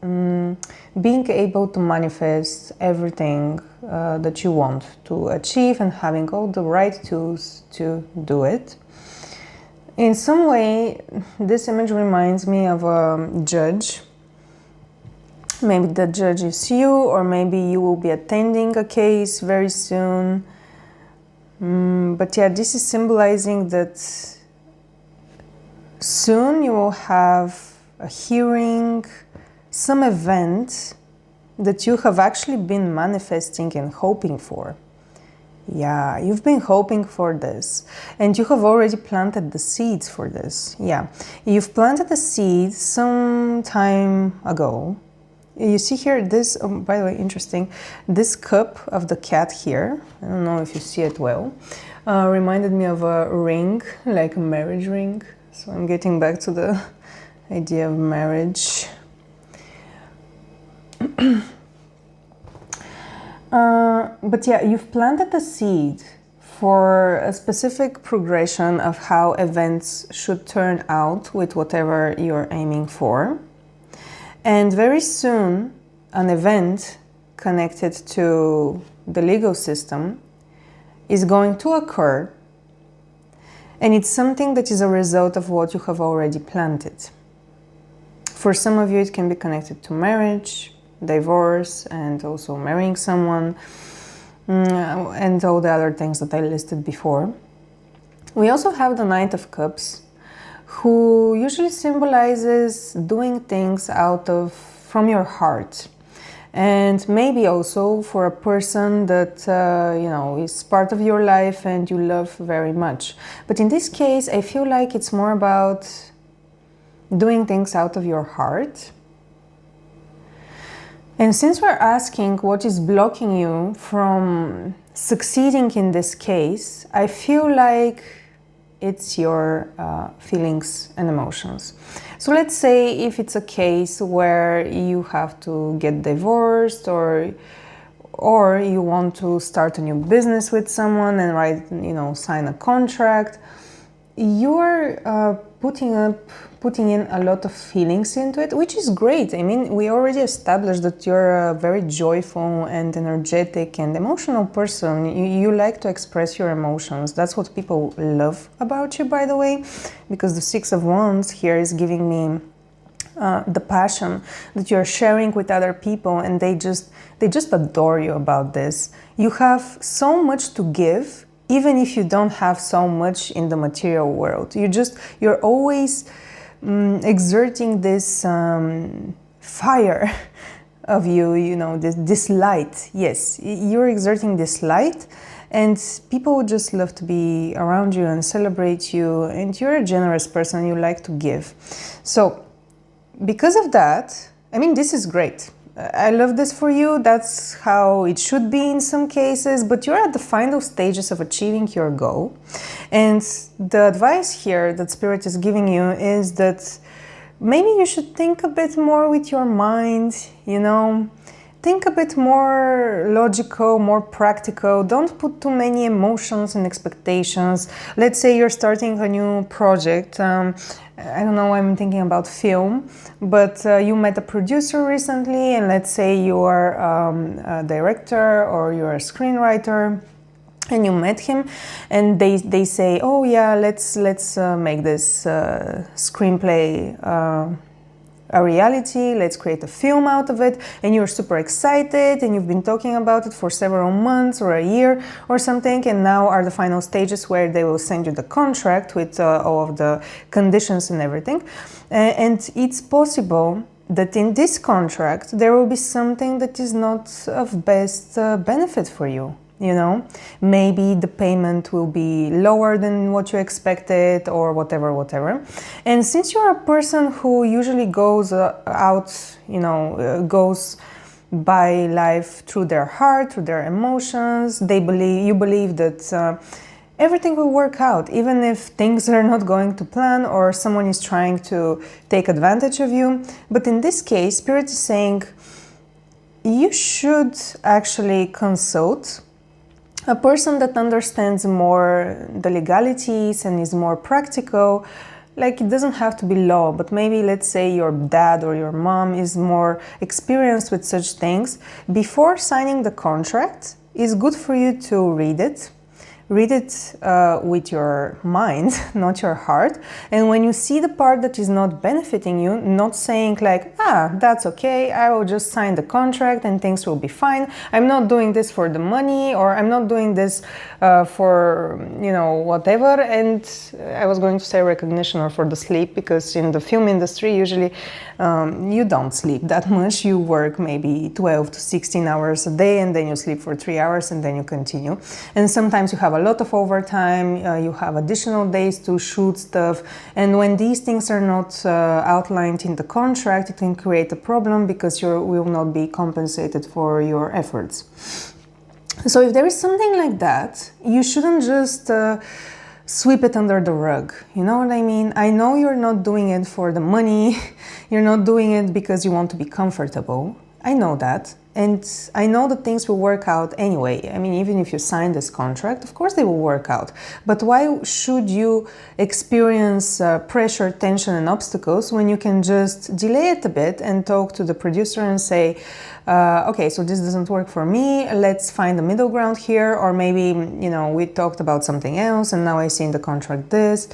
being able to manifest everything that you want to achieve and having all the right tools to do it. In some way, this image reminds me of a judge. Maybe the judge is you, or maybe you will be attending a case very soon. But yeah, this is symbolizing that soon you will have a hearing, some event that you have actually been manifesting and hoping for. Yeah, you've been hoping for this and you have already planted the seeds for this. Yeah, you've planted the seeds some time ago. You see here this, by the way, interesting, this cup of the cat here, I don't know if you see it well, reminded me of a ring, like a marriage ring. So I'm getting back to the idea of marriage. But yeah, you've planted the seed for a specific progression of how events should turn out with whatever you're aiming for. And very soon, an event connected to the legal system is going to occur, and it's something that is a result of what you have already planted. For some of you, it can be connected to marriage, divorce, and also marrying someone, and all the other things that I listed before. We also have the Knight of Cups, who usually symbolizes doing things from your heart. And maybe also for a person that you know, is part of your life and you love very much. But in this case, I feel like it's more about doing things out of your heart. And since we're asking what is blocking you from succeeding in this case, I feel like it's your feelings and emotions. So let's say if it's a case where you have to get divorced, or you want to start a new business with someone and sign a contract, you're putting in a lot of feelings into it, which is great. I mean, we already established that you're a very joyful and energetic and emotional person. You like to express your emotions. That's what people love about you, by the way, because the 6 of Wands here is giving me the passion that you're sharing with other people, and they just adore you about this. You have so much to give, even if you don't have so much in the material world. You're always exerting this fire of you know, this light. Yes, you're exerting this light, and people would just love to be around you and celebrate you, and you're a generous person, you like to give. So because of that, I mean, this is great. I love this for you. That's how it should be in some cases, but you're at the final stages of achieving your goal. And the advice here that Spirit is giving you is that maybe you should think a bit more with your mind, you know, think a bit more logical, more practical. Don't put too many emotions and expectations. Let's say you're starting a new project. I don't know, I'm thinking about film, but you met a producer recently, and let's say you are a director or you're a screenwriter, and you met him, and they say, oh yeah, let's make this screenplay a reality, let's create a film out of it, and you're super excited, and you've been talking about it for several months or a year or something, and now are the final stages where they will send you the contract with all of the conditions and everything. And it's possible that in this contract there will be something that is not of best benefit for you. You know, maybe the payment will be lower than what you expected, or whatever. And since you're a person who usually goes out, you know, goes by life through their heart, through their emotions, you believe that everything will work out, even if things are not going to plan or someone is trying to take advantage of you. But in this case, Spirit is saying you should actually consult a person that understands more the legalities and is more practical. Like, it doesn't have to be law, but maybe let's say your dad or your mom is more experienced with such things. Before signing the contract, it's good for you to read it. Read it with your mind, not your heart. And when you see the part that is not benefiting you, not saying like, that's okay, I will just sign the contract and things will be fine. I'm not doing this for the money, or I'm not doing this for, you know, whatever. And I was going to say recognition or for the sleep, because in the film industry, usually you don't sleep that much. You work maybe 12 to 16 hours a day, and then you sleep for 3 hours, and then you continue. And sometimes you have a lot of overtime, you have additional days to shoot stuff, and when these things are not outlined in the contract, it can create a problem because you will not be compensated for your efforts. So if there is something like that, you shouldn't just sweep it under the rug. You know what I mean? I know you're not doing it for the money, you're not doing it because you want to be comfortable. I know that. And I know that things will work out anyway. I mean, even if you sign this contract, of course they will work out. But why should you experience pressure, tension, and obstacles when you can just delay it a bit and talk to the producer and say, okay, so this doesn't work for me, let's find a middle ground here, or maybe, you know, we talked about something else and now I see in the contract this.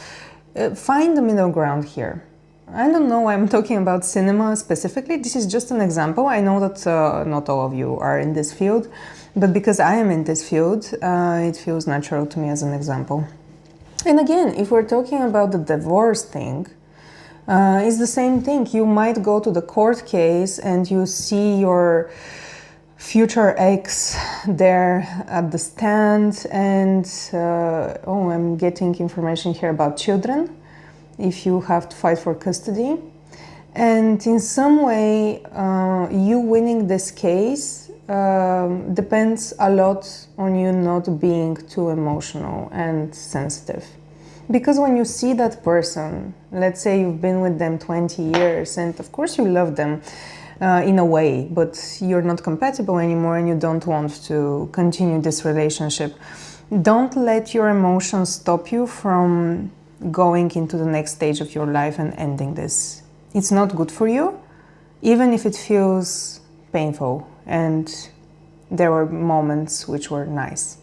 Find the middle ground here. I don't know why I'm talking about cinema specifically. This is just an example. I know that not all of you are in this field, but because I am in this field, it feels natural to me as an example. And again, if we're talking about the divorce thing, it's the same thing. You might go to the court case and you see your future ex there at the stand, and oh, I'm getting information here about children, if you have to fight for custody. And in some way, you winning this case depends a lot on you not being too emotional and sensitive. Because when you see that person, let's say you've been with them 20 years, and of course you love them in a way, but you're not compatible anymore and you don't want to continue this relationship, don't let your emotions stop you from going into the next stage of your life and ending this. It's not good for you, even if it feels painful, and there were moments which were nice.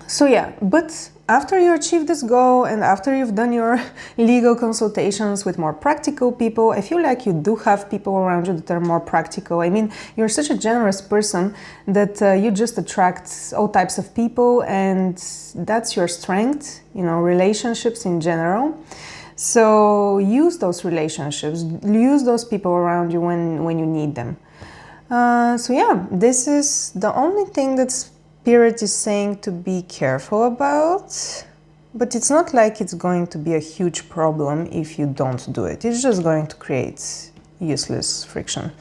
So yeah, but after you achieve this goal and after you've done your legal consultations with more practical people, I feel like you do have people around you that are more practical. I mean, you're such a generous person that you just attract all types of people, and that's your strength, you know, relationships in general. So use those relationships, use those people around you when you need them. So yeah, this is the only thing that's Spirit is saying to be careful about, but it's not like it's going to be a huge problem if you don't do it. It's just going to create useless friction.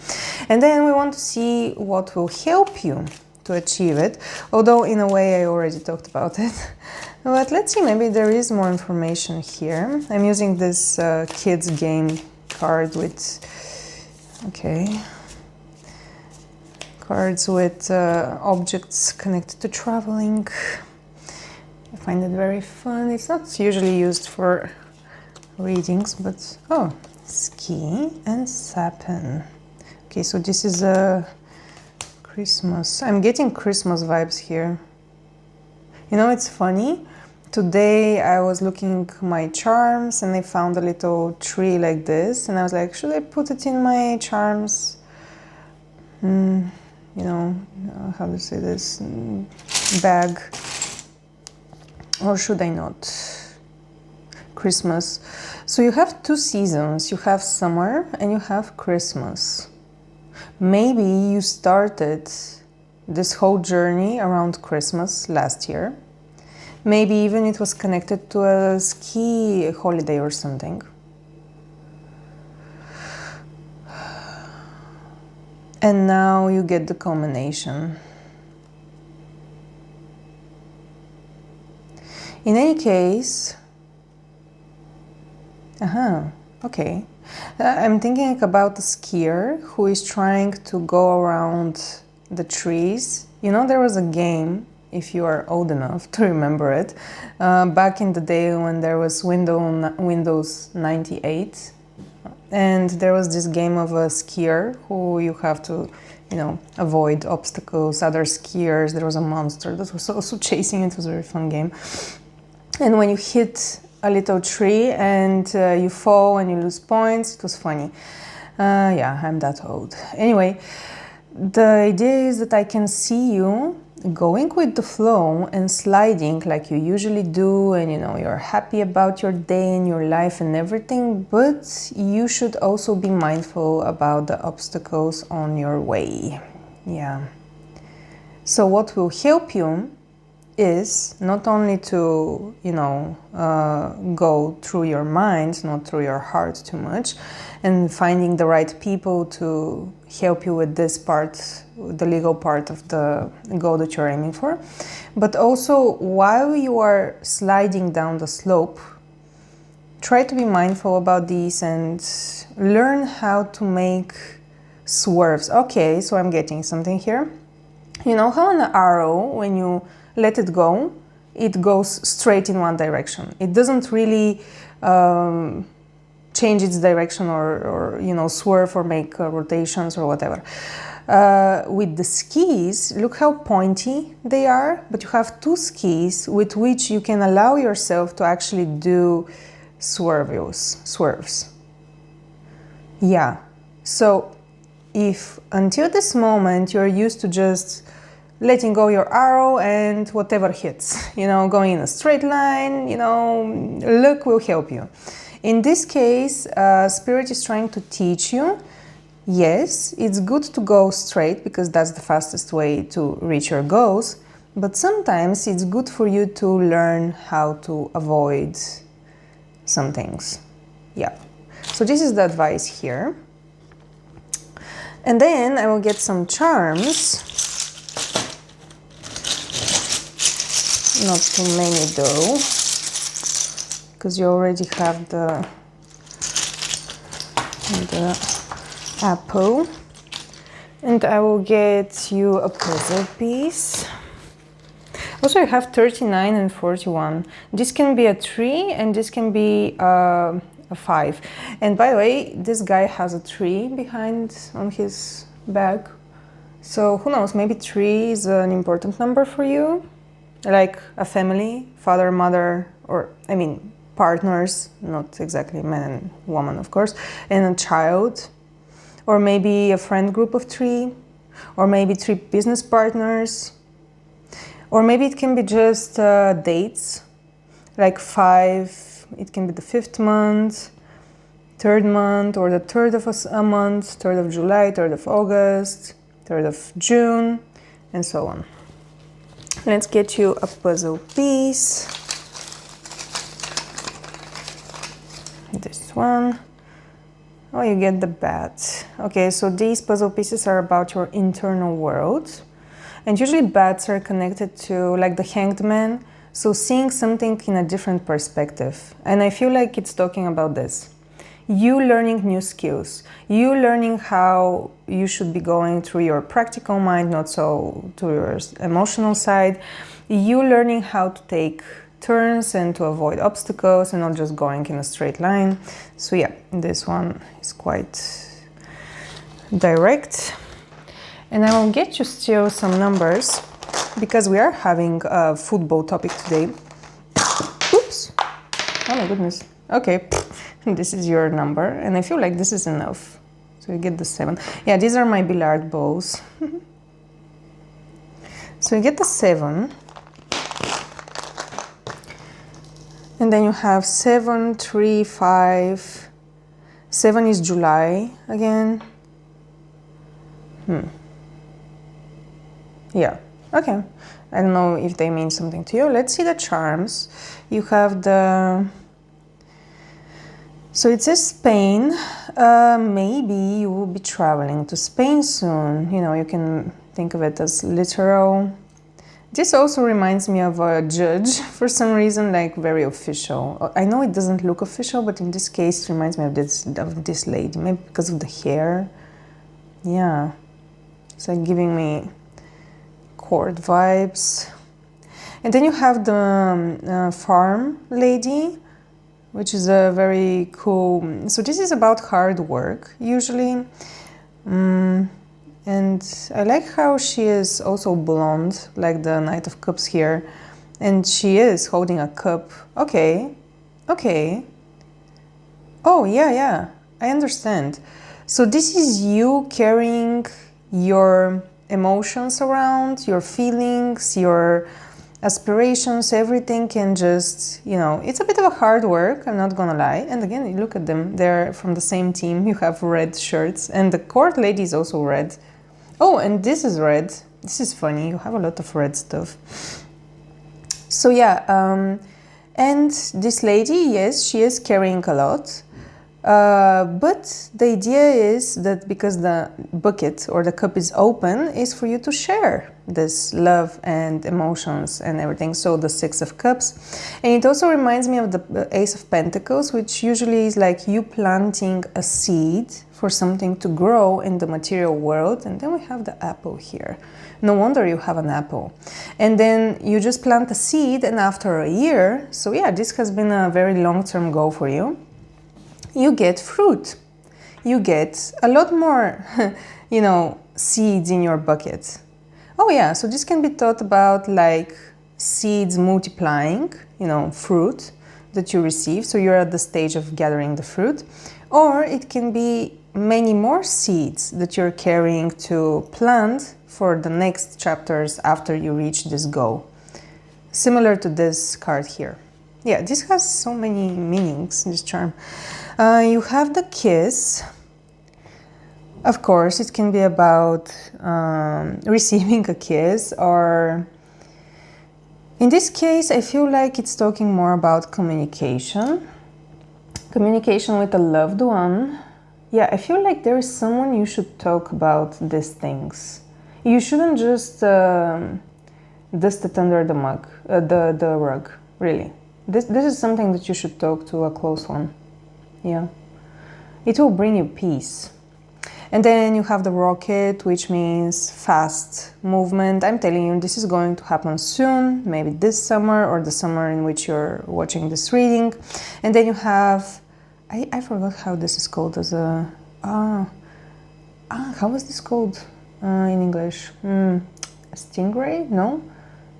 And then we want to see what will help you to achieve it, although in a way I already talked about it. But let's see, maybe there is more information here. I'm using this kids game card with, okay, cards with objects connected to traveling. I find it very fun. It's not usually used for readings, but oh, ski and sapin. Okay, so this is a Christmas. I'm getting Christmas vibes here. You know, it's funny. Today I was looking my charms and I found a little tree like this, and I was like, should I put it in my charms? You know, how to say this, bag, or should I not? Christmas. So you have two seasons. You have summer and you have Christmas. Maybe you started this whole journey around Christmas last year. Maybe even it was connected to a ski holiday or something. And now you get the culmination. In any case, okay. I'm thinking about a skier who is trying to go around the trees. You know, there was a game, if you are old enough to remember it, back in the day when there was Windows 98. And there was this game of a skier who you have to, you know, avoid obstacles, other skiers. There was a monster that was also chasing. It was a very fun game. And when you hit a little tree and you fall and you lose points, it was funny. Yeah, I'm that old. Anyway, the idea is that I can see you going with the flow and sliding like you usually do, and you know, you're happy about your day and your life and everything, but you should also be mindful about the obstacles on your way. Yeah. So what will help you is not only to, you know, go through your mind, not through your heart too much, and finding the right people to help you with this part, the legal part of the goal that you're aiming for, but also while you are sliding down the slope, try to be mindful about these and learn how to make swerves. Okay, so I'm getting something here. You know how an arrow, when you let it go, it goes straight in one direction. It doesn't really change its direction or you know, swerve or make rotations or whatever. With the skis, look how pointy they are, but you have two skis with which you can allow yourself to actually do swerves. Yeah, so if until this moment you're used to just letting go your arrow and whatever hits, you know, going in a straight line, you know, luck will help you. In this case, Spirit is trying to teach you, yes, it's good to go straight because that's the fastest way to reach your goals, but sometimes it's good for you to learn how to avoid some things. Yeah, so this is the advice here. And then I will get some charms. Not too many though, because you already have the apple. And I will get you a puzzle piece. Also, you have 39 and 41. This can be a 3 and this can be a 5. And by the way, this guy has a 3 behind on his bag. So who knows, maybe 3 is an important number for you. Like a family, father, mother, or I mean partners, not exactly man and woman, of course, and a child, or maybe a friend group of 3, or maybe 3 business partners, or maybe it can be just dates, like 5, it can be the 5th month, 3rd month, or the 3rd of a month, 3rd of July, 3rd of August, 3rd of June, and so on. Let's get you a puzzle piece. This one. Oh, you get the bat. Okay, so these puzzle pieces are about your internal world. And usually bats are connected to, like, the Hanged Man. So seeing something in a different perspective. And I feel like it's talking about this. You learning new skills. You learning how you should be going through your practical mind, not so to your emotional side. You learning how to take turns and to avoid obstacles and not just going in a straight line. So yeah, this one is quite direct. And I will get you still some numbers because we are having a football topic today. Oops. Oh my goodness. Okay. This is your number and I feel like this is enough. So you get the 7. Yeah, these are my billiard balls. So you get the 7. And then you have 7, 3, 5. 7 is July again. Yeah, okay. I don't know if they mean something to you. Let's see the charms. You have the... So it says Spain. Maybe you will be traveling to Spain soon. You know, you can think of it as literal. This also reminds me of a judge for some reason, like very official. I know it doesn't look official, but in this case it reminds me of this lady, maybe because of the hair. Yeah, it's like giving me court vibes. And then you have the farm lady, which is a very cool... So this is about hard work, usually. And I like how she is also blonde, like the Knight of Cups here. And she is holding a cup. Okay, okay. Oh, yeah, I understand. So this is you carrying your emotions around, your feelings, your aspirations, everything can just, you know, it's a bit of a hard work, I'm not gonna lie. And again, you look at them, they're from the same team. You have red shirts and the court lady is also red. Oh, and this is red. This is funny, you have a lot of red stuff. So yeah, and this lady, yes, she is carrying a lot. But the idea is that because the bucket or the cup is open, is for you to share this love and emotions and everything. So the 6 of Cups. And it also reminds me of the Ace of Pentacles, which usually is like you planting a seed for something to grow in the material world. And then we have the apple here. No wonder you have an apple. And then you just plant a seed and after a year, so yeah, this has been a very long-term goal for you. You get fruit. You get a lot more, you know, seeds in your bucket. Oh yeah, so this can be thought about like seeds multiplying, you know, fruit that you receive. So you're at the stage of gathering the fruit. Or it can be many more seeds that you're carrying to plant for the next chapters after you reach this goal. Similar to this card here. Yeah, this has so many meanings, this charm. You have the kiss. Of course, it can be about receiving a kiss, or in this case, I feel like it's talking more about communication. Communication with a loved one. Yeah, I feel like there is someone you should talk about these things. You shouldn't just dust it under the mug, the rug, really. This is something that you should talk to a close one. Yeah, it will bring you peace. And then you have the rocket, which means fast movement. I'm telling you, this is going to happen soon, maybe this summer or the summer in which you're watching this reading. And then you have, I forgot how this is called as a, how was this called in English? A stingray? No?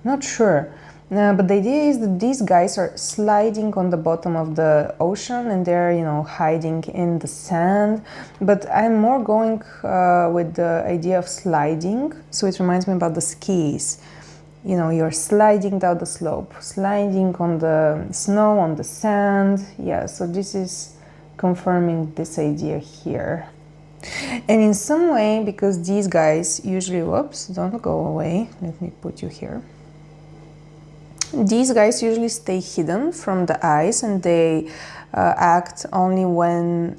Not sure. But the idea is that these guys are sliding on the bottom of the ocean and they're, you know, hiding in the sand. But I'm more going with the idea of sliding. So it reminds me about the skis. You know, you're sliding down the slope, sliding on the snow, on the sand. Yeah, so this is confirming this idea here. And in some way, because these guys usually, whoops, don't go away. Let me put you here. These guys usually stay hidden from the eyes, and they act only when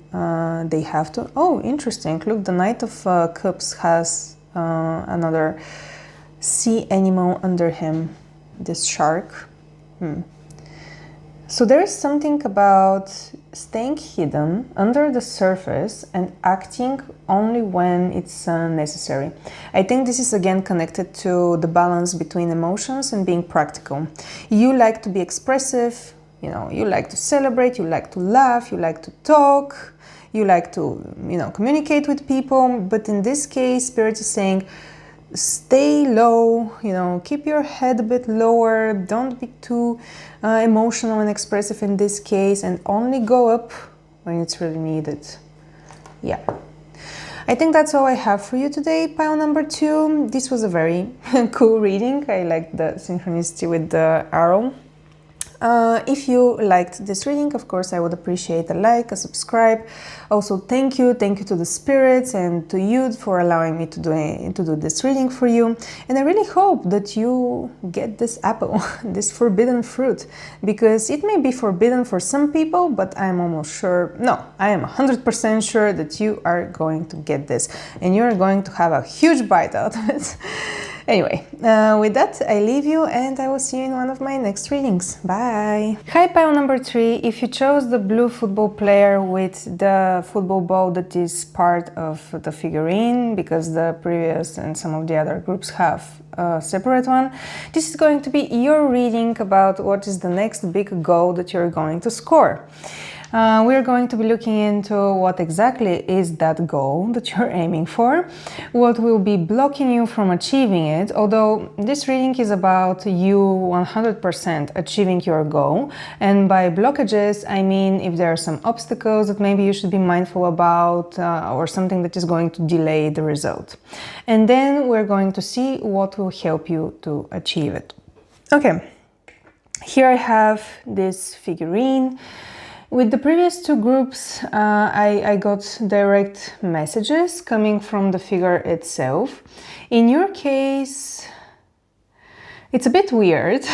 they have to. Oh, interesting. Look, the Knight of Cups has another sea animal under him, this shark. So there is something about staying hidden under the surface and acting only when it's necessary. I think this is again connected to the balance between emotions and being practical. You like to be expressive, you know, you like to celebrate, you like to laugh, you like to talk, you like to, you know, communicate with people. But in this case, Spirit is saying, stay low, you know, keep your head a bit lower, don't be too emotional and expressive in this case, and only go up when it's really needed. Yeah. I think that's all I have for you today, pile number 2. This was a very cool reading. I liked the synchronicity with the arrow. If you liked this reading, of course, I would appreciate a like, a subscribe. Also, thank you to the spirits and to you for allowing me to do this reading for you. And I really hope that you get this apple, this forbidden fruit, because it may be forbidden for some people, but I'm almost sure, no, I am 100% sure that you are going to get this and you're going to have a huge bite out of it. Anyway, with that, I leave you and I will see you in one of my next readings. Bye! Hi, pile number 3. If you chose the blue football player with the football ball that is part of the figurine, because the previous and some of the other groups have a separate one, this is going to be your reading about what is the next big goal that you're going to score. We're going to be looking into what exactly is that goal that you're aiming for, what will be blocking you from achieving it, although this reading is about you 100% achieving your goal. And by blockages, I mean if there are some obstacles that maybe you should be mindful about or something that is going to delay the result. And then we're going to see what will help you to achieve it. Okay, here I have this figurine. With the previous 2 groups, I got direct messages coming from the figure itself. In your case, it's a bit weird,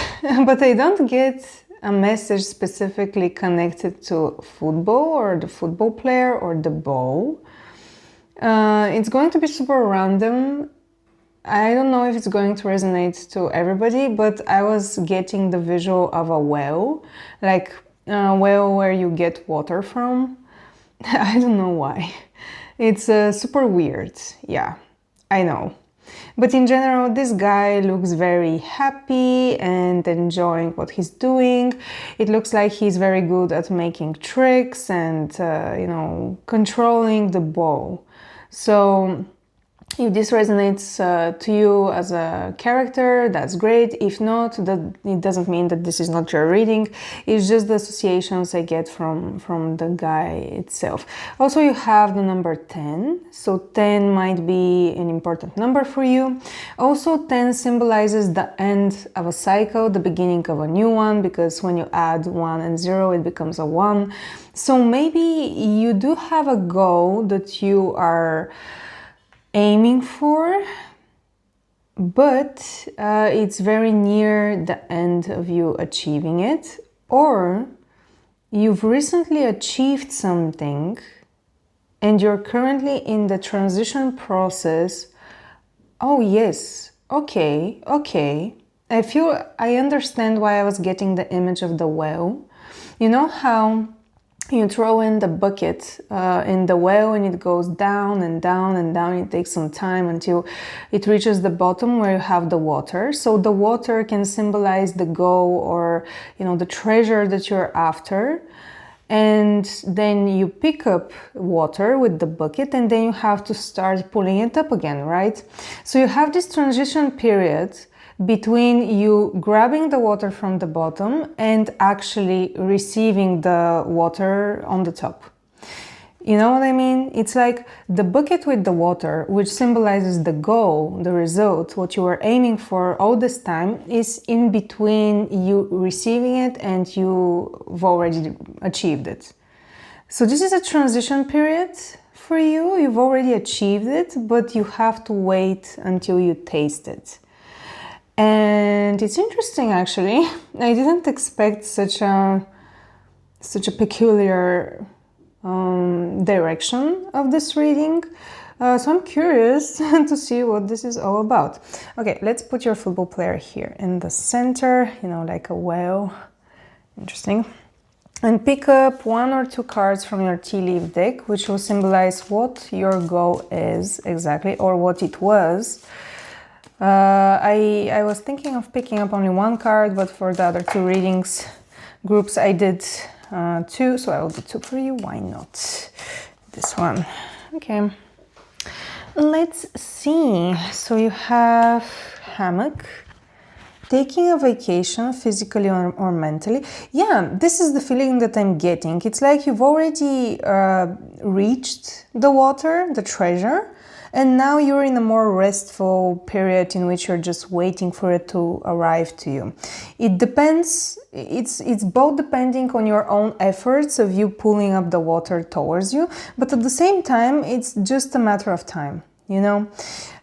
but I don't get a message specifically connected to football or the football player or the ball. It's going to be super random. I don't know if it's going to resonate to everybody, but I was getting the visual of a well, like well where you get water from. I don't know why. It's super weird. Yeah, I know. But in general, this guy looks very happy and enjoying what he's doing. It looks like he's very good at making tricks and, you know, controlling the ball. So if this resonates to you as a character, that's great. If not, it doesn't mean that this is not your reading. It's just the associations I get from the guy itself. Also, you have the number 10. So 10 might be an important number for you. Also, 10 symbolizes the end of a cycle, the beginning of a new one, because when you add 1 and 0, it becomes a 1. So maybe you do have a goal that you are aiming for, but it's very near the end of you achieving it, or you've recently achieved something and you're currently in the transition process. Oh yes, okay, I understand why I was getting the image of the well. You know how you throw in the bucket in the well and it goes down and down and down. It takes some time until it reaches the bottom where you have the water. So the water can symbolize the goal or, you know, the treasure that you're after. And then you pick up water with the bucket and then you have to start pulling it up again, right? So you have this transition period between you grabbing the water from the bottom and actually receiving the water on the top. You know what I mean? It's like the bucket with the water, which symbolizes the goal, the result, what you were aiming for all this time, is in between you receiving it and you've already achieved it. So this is a transition period for you. You've already achieved it, but you have to wait until you taste it. And it's interesting, actually. I didn't expect such a peculiar direction of this reading. So I'm curious to see what this is all about. Okay, let's put your football player here in the center, you know, like a whale. Interesting. And pick up 1 or 2 cards from your tea leaf deck, which will symbolize what your goal is exactly, or what it was. I was thinking of picking up only 1 card, but for the other 2 readings groups I did 2, so I will do 2 for you. Why not? This one. Okay. Let's see. So you have hammock, taking a vacation physically or mentally. Yeah, this is the feeling that I'm getting. It's like you've already reached the water, the treasure, and now you're in a more restful period in which you're just waiting for it to arrive to you. It depends, it's both depending on your own efforts of you pulling up the water towards you, but at the same time, it's just a matter of time, you know?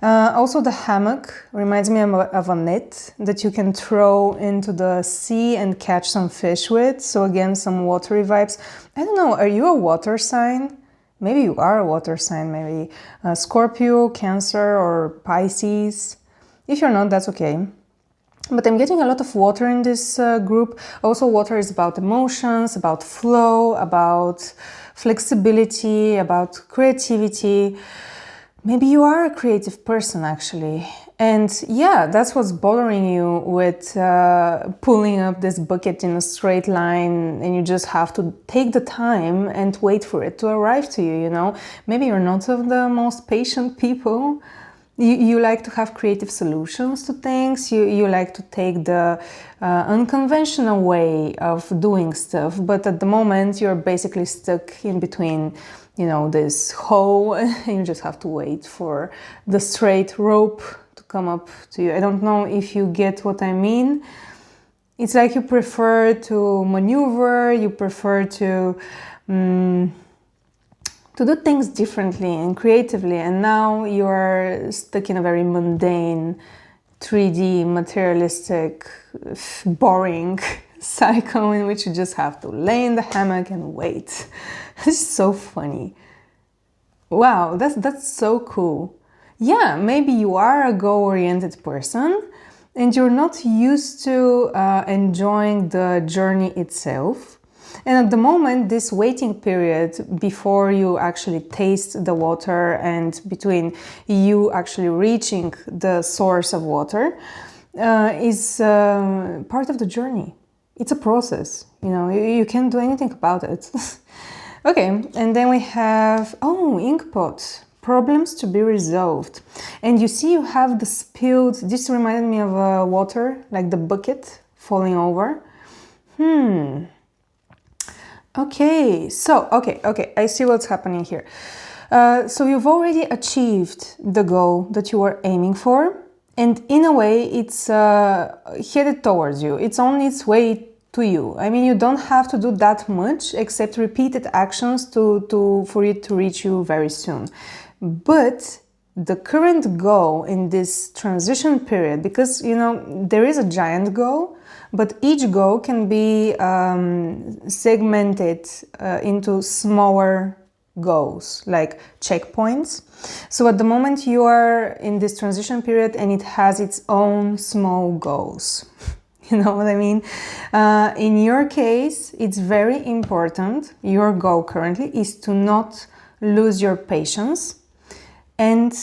Also, the hammock reminds me of a net that you can throw into the sea and catch some fish with. So again, some watery vibes. I don't know, are you a water sign? Maybe you are a water sign, maybe Scorpio, Cancer, or Pisces. If you're not, that's okay. But I'm getting a lot of water in this group. Also, water is about emotions, about flow, about flexibility, about creativity. Maybe you are a creative person, actually. And yeah, that's what's bothering you with pulling up this bucket in a straight line, and you just have to take the time and wait for it to arrive to you, you know? Maybe you're not of the most patient people. You like to have creative solutions to things. You like to take the unconventional way of doing stuff. But at the moment, you're basically stuck in between, you know, this hole, and you just have to wait for the straight rope to come up to you. I don't know if you get what I mean. It's like you prefer to maneuver, you prefer to do things differently and creatively, and now you're stuck in a very mundane, 3D, materialistic, boring cycle in which you just have to lay in the hammock and wait. This is so funny. Wow, that's so cool. Yeah, maybe you are a goal-oriented person and you're not used to enjoying the journey itself. And at the moment, this waiting period before you actually taste the water and between you actually reaching the source of water is part of the journey. It's a process, you know, you can't do anything about it. Okay, and then we have, oh, ink pot. Problems to be resolved. And you see you have the spilled, this reminded me of water, like the bucket falling over. Okay, so, okay, I see what's happening here. So you've already achieved the goal that you were aiming for, and in a way it's headed towards you. It's on its way to you. I mean, you don't have to do that much except repeated actions for it to reach you very soon. But the current goal in this transition period, because, you know, there is a giant goal, but each goal can be segmented into smaller goals, like checkpoints. So at the moment you are in this transition period and it has its own small goals. You know what I mean? In your case, it's very important, your goal currently is to not lose your patience and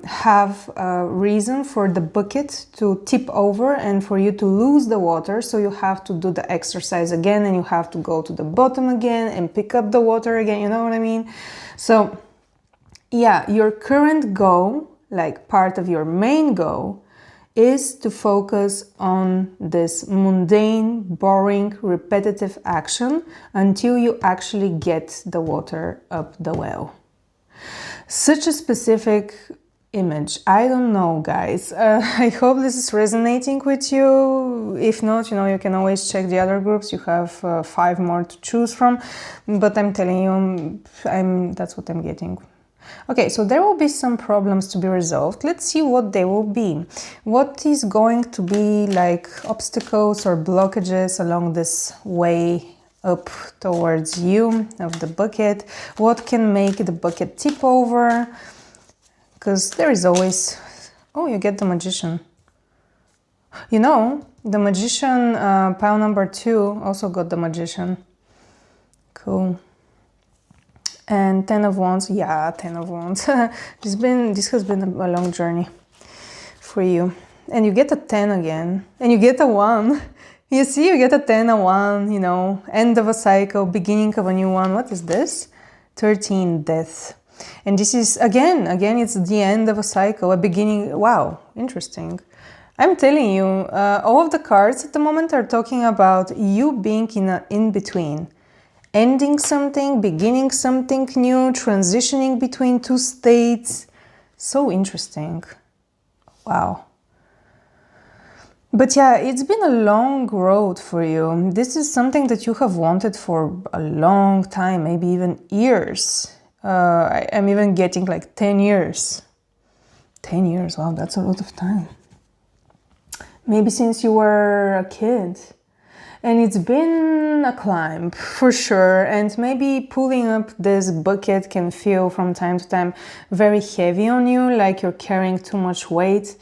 have a reason for the bucket to tip over and for you to lose the water. So you have to do the exercise again and you have to go to the bottom again and pick up the water again, you know what I mean? So yeah, your current goal, like part of your main goal, is to focus on this mundane, boring, repetitive action until you actually get the water up the well. Such a specific image. I don't know, guys. I hope this is resonating with you. If not, you know, you can always check the other groups. You have 5 more to choose from. But I'm telling you, that's what I'm getting. Okay, so there will be some problems to be resolved. Let's see what they will be. What is going to be like obstacles or blockages along this way up towards you of the bucket? What can make the bucket tip over? Because there is always... Oh, you get the Magician. You know, the Magician, pile number 2 also got the Magician. Cool. And 10 of Wands, yeah, 10 of Wands. This has been a long journey for you. And you get a 10 again, and you get a 1. You see, you get a 10, a 1, you know, end of a cycle, beginning of a new one. What is this? 13, death. And this is, again, it's the end of a cycle, a beginning. Wow, interesting. I'm telling you, all of the cards at the moment are talking about you being in an in-between. Ending something, beginning something new, transitioning between two states. So interesting. Wow. But yeah, it's been a long road for you. This is something that you have wanted for a long time, maybe even years. I'm even getting like 10 years. 10 years, wow, that's a lot of time. Maybe since you were a kid. And it's been a climb, for sure. And maybe pulling up this bucket can feel from time to time very heavy on you, like you're carrying too much weight.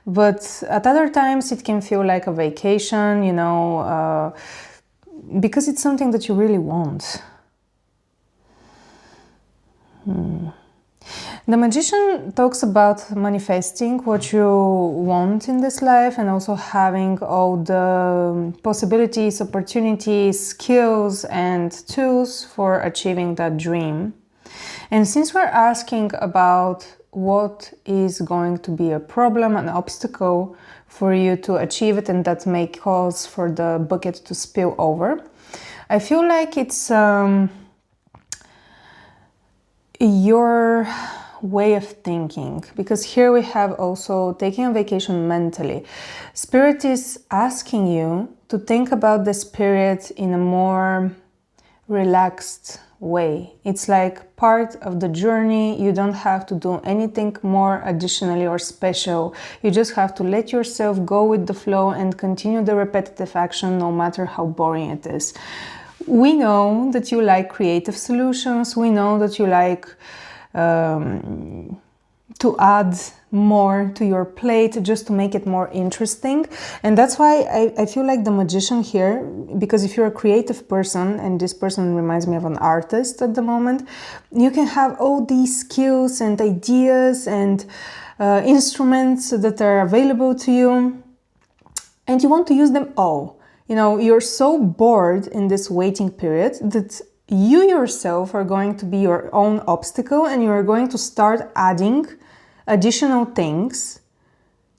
But at other times it can feel like a vacation, you know, because it's something that you really want. The Magician talks about manifesting what you want in this life and also having all the possibilities, opportunities, skills and tools for achieving that dream. And since we're asking about what is going to be a problem, an obstacle for you to achieve it and that may cause for the bucket to spill over, I feel like it's your way of thinking, because here we have also taking a vacation mentally. Spirit is asking you to think about this period in a more relaxed way. It's like part of the journey. You don't have to do anything more additionally or special. You just have to let yourself go with the flow and continue the repetitive action no matter how boring it is. We know that you like creative solutions. We know that you like to add more to your plate just to make it more interesting. And that's why I feel like the Magician here, because if you're a creative person, and this person reminds me of an artist at the moment, you can have all these skills and ideas and instruments that are available to you, and you want to use them all. You know, you're so bored in this waiting period that you yourself are going to be your own obstacle, and you're going to start adding additional things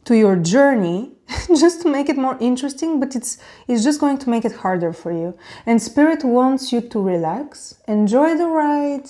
to your journey just to make it more interesting, but it's just going to make it harder for you. And Spirit wants you to relax, enjoy the ride,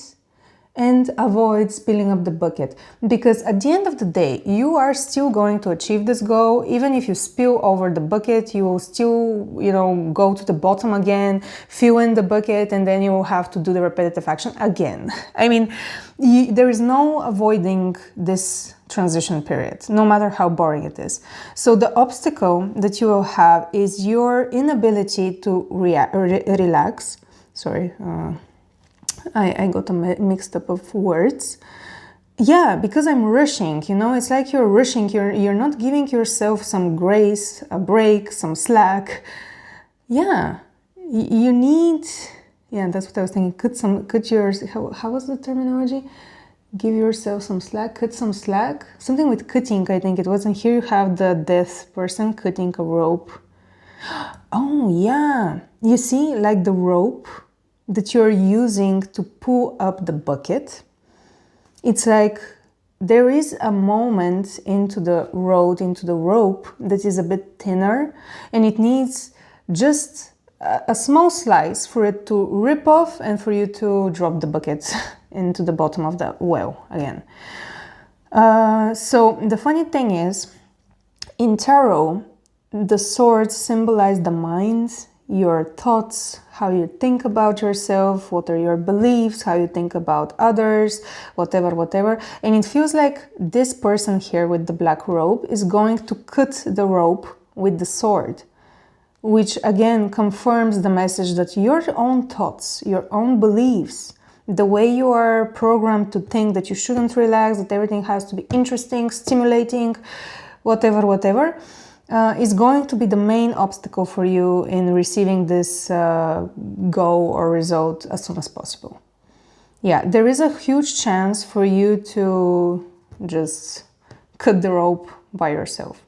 and avoid spilling up the bucket, because at the end of the day you are still going to achieve this goal. Even if you spill over the bucket, you will still, you know, go to the bottom again, fill in the bucket, and then you will have to do the repetitive action again. I mean, there is no avoiding this transition period, no matter how boring it is. So the obstacle that you will have is your inability to relax. Sorry, I got mixed up of words. Yeah, because I'm rushing, you know, it's like you're rushing, you're not giving yourself some grace, a break, some slack. Yeah, you need, yeah, that's what I was thinking. How was the terminology? Give yourself some slack, cut some slack. Something with cutting, I think it was. And here you have the death person cutting a rope. Oh, yeah. You see, like the rope that you're using to pull up the bucket, it's like there is a moment into the rope that is a bit thinner, and it needs just a small slice for it to rip off and for you to drop the bucket into the bottom of the well again. So the funny thing is, in tarot, the swords symbolize the mind, your thoughts, how you think about yourself, what are your beliefs, how you think about others, whatever. And it feels like this person here with the black robe is going to cut the rope with the sword, which again confirms the message that your own thoughts, your own beliefs, the way you are programmed to think that you shouldn't relax, that everything has to be interesting, stimulating, whatever, is going to be the main obstacle for you in receiving this goal or result as soon as possible. Yeah, there is a huge chance for you to just cut the rope by yourself.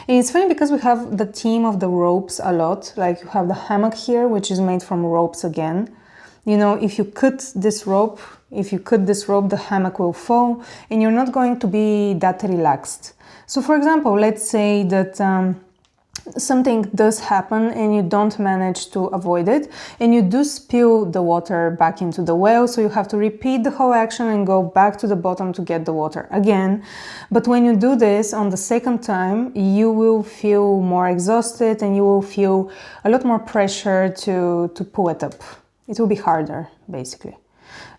And it's funny because we have the theme of the ropes a lot. Like you have the hammock here, which is made from ropes again. You know, if you cut this rope, the hammock will fall and you're not going to be that relaxed. So for example, let's say that something does happen and you don't manage to avoid it and you do spill the water back into the well, so you have to repeat the whole action and go back to the bottom to get the water again. But when you do this on the second time, you will feel more exhausted and you will feel a lot more pressure to pull it up. It will be harder, basically.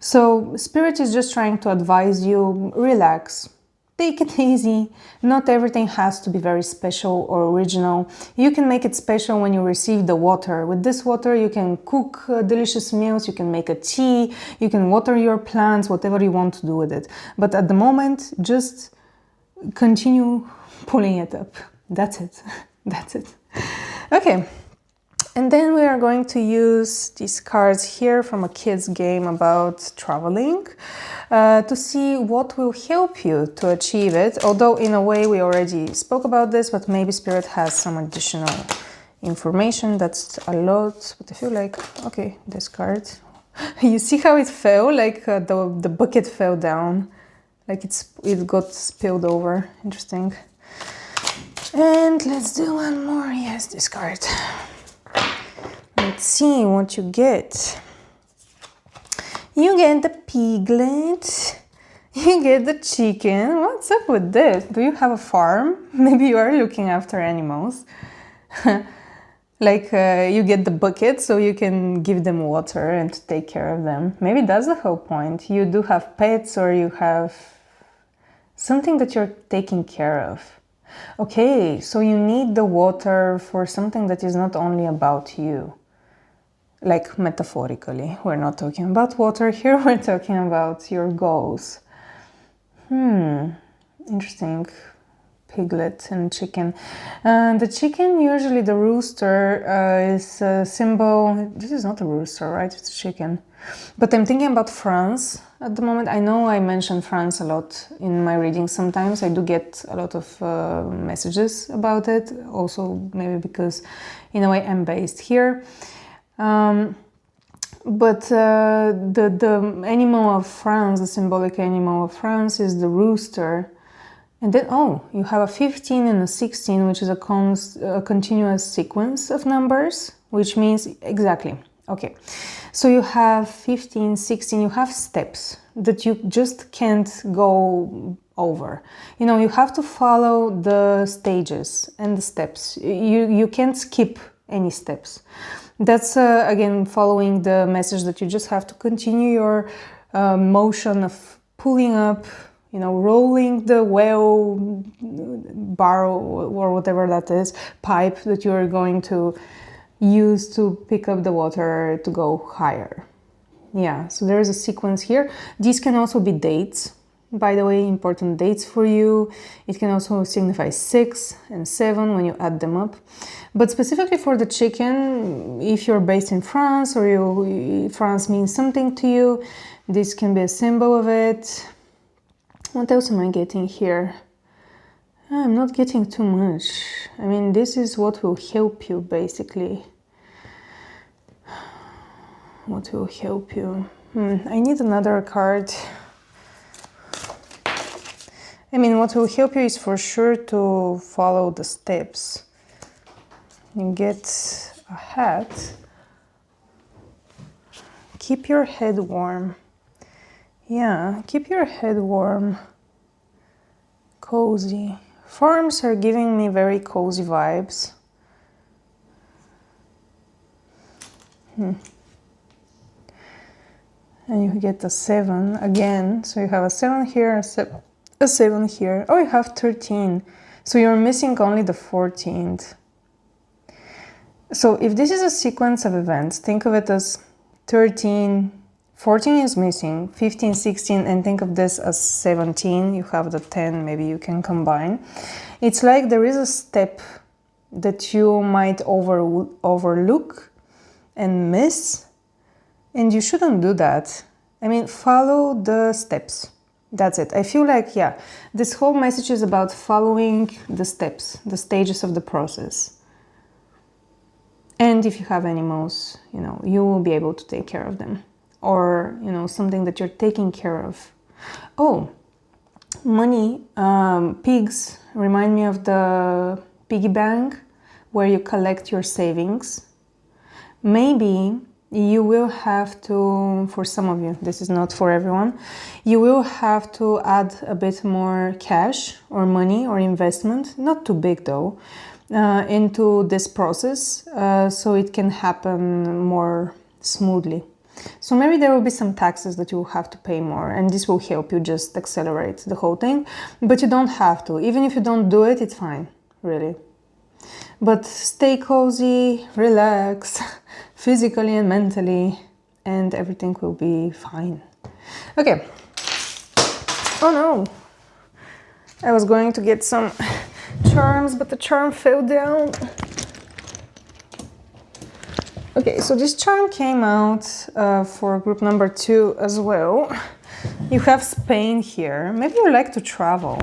So Spirit is just trying to advise you, relax. Take it easy. Not everything has to be very special or original. You can make it special when you receive the water. With this water, you can cook delicious meals, you can make a tea, you can water your plants, whatever you want to do with it. But at the moment, just continue pulling it up. That's it. That's it. Okay. And then we are going to use these cards here from a kid's game about traveling to see what will help you to achieve it. Although in a way we already spoke about this, but maybe Spirit has some additional information. That's a lot, but I feel like, okay, this card. You see how it fell? Like the bucket fell down, like it got spilled over. Interesting. And let's do one more. Yes, this card. Let's see what you get. You get the piglet. You get the chicken. What's up with this? Do you have a farm? Maybe you are looking after animals. Like you get the bucket so you can give them water and take care of them. Maybe that's the whole point. You do have pets or you have something that you're taking care of. Okay, so you need the water for something that is not only about you. Like metaphorically, we're not talking about water here, we're talking about your goals. Interesting. Piglet and chicken. The chicken, usually the rooster, is a symbol. This is not a rooster, right? It's a chicken. But I'm thinking about France at the moment. I know I mention France a lot in my readings sometimes. I do get a lot of messages about it. Also, maybe because in a way I'm based here. But the animal of France, the symbolic animal of France is the rooster. And then, oh, you have a 15 and a 16, which is a continuous sequence of numbers, which means exactly. Okay, so you have 15, 16, you have steps that you just can't go over. You know, you have to follow the stages and the steps. You can't skip any steps. That's, again, following the message that you just have to continue your motion of pulling up, you know, rolling the well, barrel, or whatever that is, pipe that you're going to use to pick up the water to go higher. Yeah, so there is a sequence here. These can also be dates, by the way, important dates for you. It can also signify 6 and 7 when you add them up. But specifically for the chicken, if you're based in France or France means something to you, this can be a symbol of it. What else am I getting here? I'm not getting too much. I mean, this is what will help you, basically. What will help you? I need another card. I mean, what will help you is for sure to follow the steps. You get a hat. Keep your head warm. Yeah, keep your head warm. Cozy. Farms are giving me very cozy vibes. And you get a 7 again. So you have a 7 here, a 7 here. Oh, you have 13. So you're missing only the 14th. So if this is a sequence of events, think of it as 13, 14 is missing, 15, 16, and think of this as 17. You have the 10, maybe you can combine. It's like there is a step that you might overlook and miss, and you shouldn't do that. I mean, follow the steps. That's it. I feel like, yeah, this whole message is about following the steps, the stages of the process. And if you have animals, you know, you will be able to take care of them. Or, you know, something that you're taking care of. Oh, money, pigs remind me of the piggy bank where you collect your savings. Maybe you will have to, for some of you, this is not for everyone, you will have to add a bit more cash or money or investment, not too big though, into this process so it can happen more smoothly. So maybe there will be some taxes that you will have to pay more, and this will help you just accelerate the whole thing, but you don't have to. Even if you don't do it, it's fine, really. But stay cozy, relax, physically and mentally, and everything will be fine. Okay. Oh no! I was going to get some charms, but the charm fell down. Okay, so this charm came out for group number 2 as well. You have Spain here. Maybe you like to travel.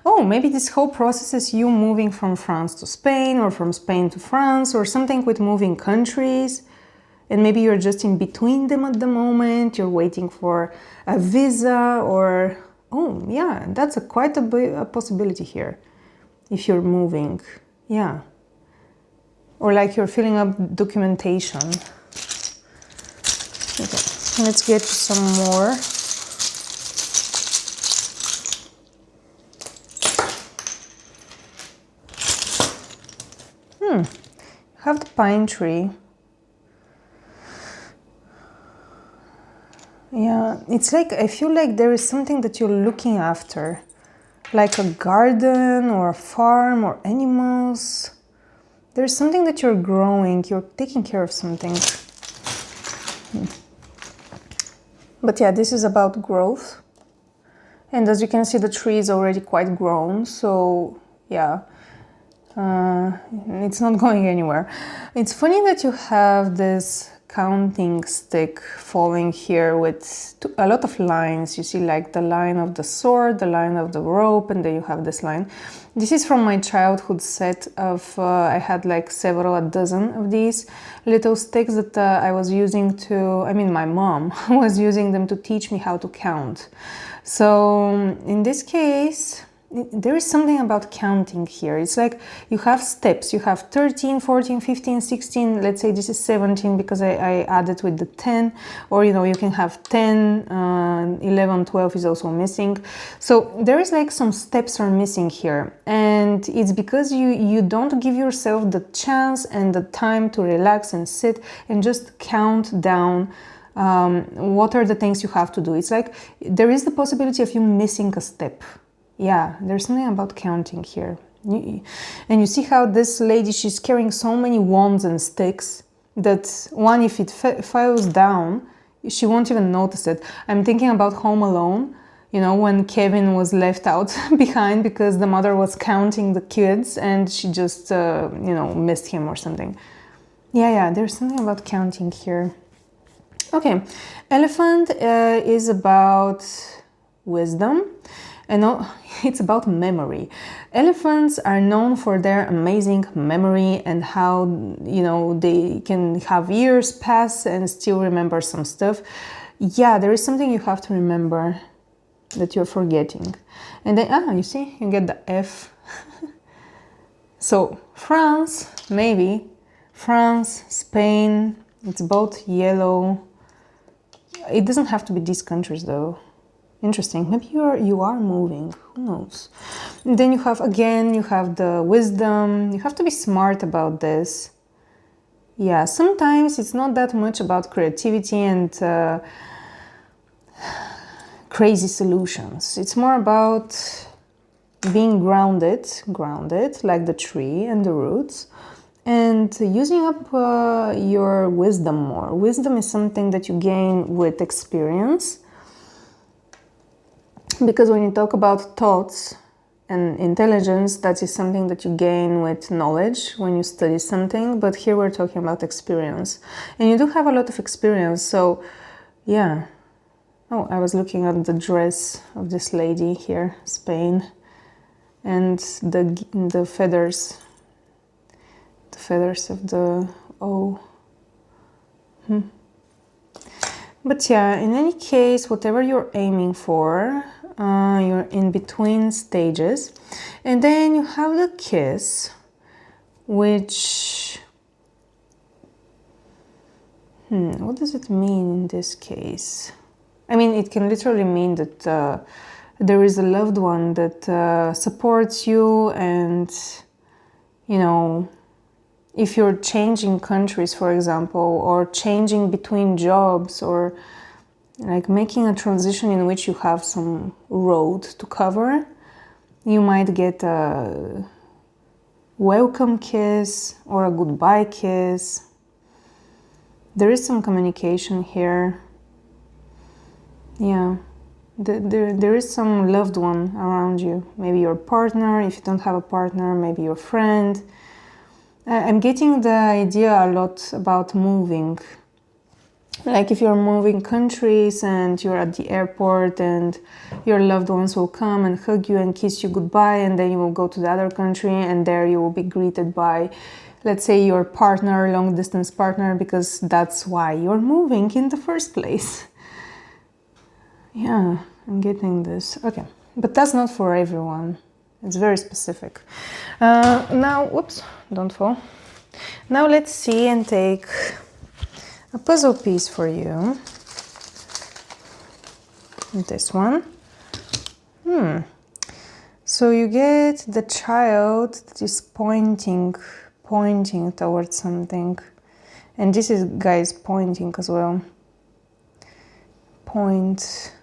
Oh, maybe this whole process is you moving from France to Spain, or from Spain to France, or something with moving countries. And maybe you're just in between them at the moment. You're waiting for a visa, or... Oh, yeah, that's quite a possibility here. If you're moving, yeah. Or like you're filling up documentation. Okay, let's get some more. Have the pine tree. Yeah, it's like, I feel like there is something that you're looking after. Like a garden or a farm or animals. There's something that you're growing, you're taking care of something. But yeah, this is about growth. And as you can see, the tree is already quite grown, so yeah, it's not going anywhere. It's funny that you have this counting stick falling here with a lot of lines. You see like the line of the sword, the line of the rope, and then you have this line. This is from my childhood set of, I had like a dozen of these little sticks that I was using to, I mean my mom was using them to teach me how to count. So in this case, there is something about counting here. It's like you have steps. You have 13, 14, 15, 16. Let's say this is 17 because I added with the 10. Or, you know, you can have 10, 11, 12 is also missing. So there is like some steps are missing here. And it's because you don't give yourself the chance and the time to relax and sit and just count down what are the things you have to do. It's like there is the possibility of you missing a step. Yeah, there's something about counting here. And you see how this lady, she's carrying so many wands and sticks that one, if it falls down, she won't even notice it. I'm thinking about Home Alone, you know, when Kevin was left out behind because the mother was counting the kids and she just, you know, missed him or something. Yeah, there's something about counting here. Okay, elephant is about wisdom. And it's about memory. Elephants are known for their amazing memory and how, you know, they can have years pass and still remember some stuff. Yeah, there is something you have to remember that you're forgetting. And then, you see, you get the F. So, France, maybe. France, Spain, it's both yellow. It doesn't have to be these countries though. Interesting. Maybe you are moving. Who knows? And then you have, again, you have the wisdom. You have to be smart about this. yeah, sometimes it's not that much about creativity and crazy solutions. It's more about being grounded like the tree and the roots, and using up your wisdom more. Wisdom is something that you gain with experience, because when you talk about thoughts and intelligence, that is something that you gain with knowledge when you study something, but here we're talking about experience. And you do have a lot of experience, so yeah. Oh, I was looking at the dress of this lady here, Spain, and the feathers of the O. But yeah, in any case, whatever you're aiming for, you're in between stages. And then you have the kiss, which... what does it mean in this case? I mean, it can literally mean that there is a loved one that supports you, and, you know, if you're changing countries, for example, or changing between jobs, or like making a transition in which you have some road to cover, you might get a welcome kiss or a goodbye kiss. There is some communication here. Yeah, there is some loved one around you. Maybe your partner, if you don't have a partner, maybe your friend. I'm getting the idea a lot about moving. Like if you're moving countries and you're at the airport and your loved ones will come and hug you and kiss you goodbye, and then you will go to the other country and there you will be greeted by, let's say, your partner, long distance partner, because that's why you're moving in the first place. Yeah, I'm getting this. Okay, but that's not for everyone. It's very specific. Now, whoops, don't fall. Now let's see and take a puzzle piece for you. This one. So you get the child that is pointing towards something. And this is guys pointing as well. Point.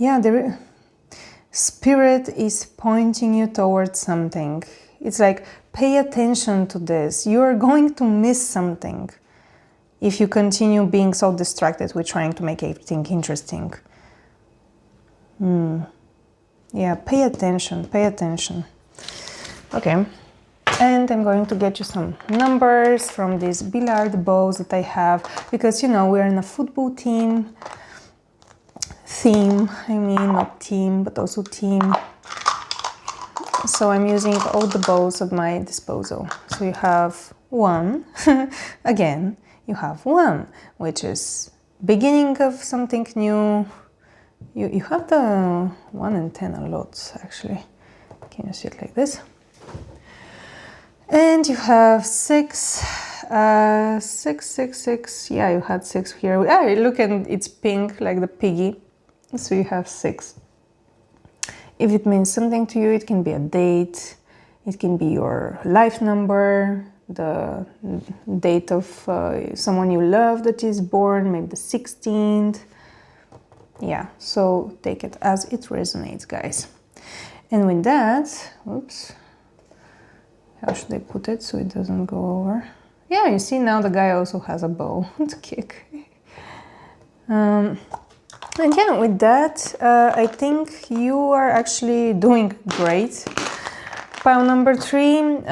Yeah, the spirit is pointing you towards something. It's like, pay attention to this. You're going to miss something if you continue being so distracted with trying to make everything interesting. Yeah, pay attention. Okay, and I'm going to get you some numbers from these billiard balls that I have, because, you know, we're in a football theme, I mean, not team, but also team. So I'm using all the balls at my disposal. So you have 1, again, you have 1, which is beginning of something new. You have the 1 and 10 a lot, actually. Can you see it like this? And you have 6, 6, 6, 6. Yeah, you had 6 here. Ah, look, and it's pink, like the piggy. So you have 6. If it means something to you, it can be a date, it can be your life number, the date of someone you love that is born, maybe the 16th. Yeah, so take it as it resonates, guys. And with that, oops, how should I put it so it doesn't go over? Yeah, you see, now the guy also has a bow to kick. And yeah, with that, I think you are actually doing great. Pile number 3,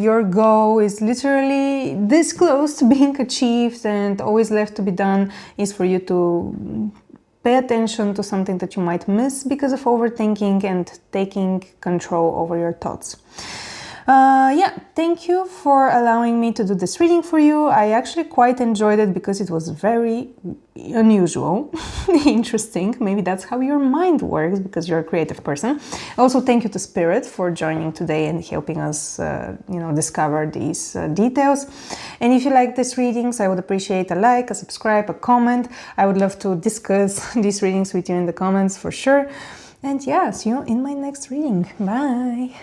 your goal is literally this close to being achieved, and always left to be done is for you to pay attention to something that you might miss because of overthinking and taking control over your thoughts. Yeah, thank you for allowing me to do this reading for you. I actually quite enjoyed it because it was very unusual, interesting. Maybe that's how your mind works, because you're a creative person. Also, thank you to Spirit for joining today and helping us, discover these details. And if you like these readings, I would appreciate a like, a subscribe, a comment. I would love to discuss these readings with you in the comments for sure. And yeah, see you in my next reading. Bye!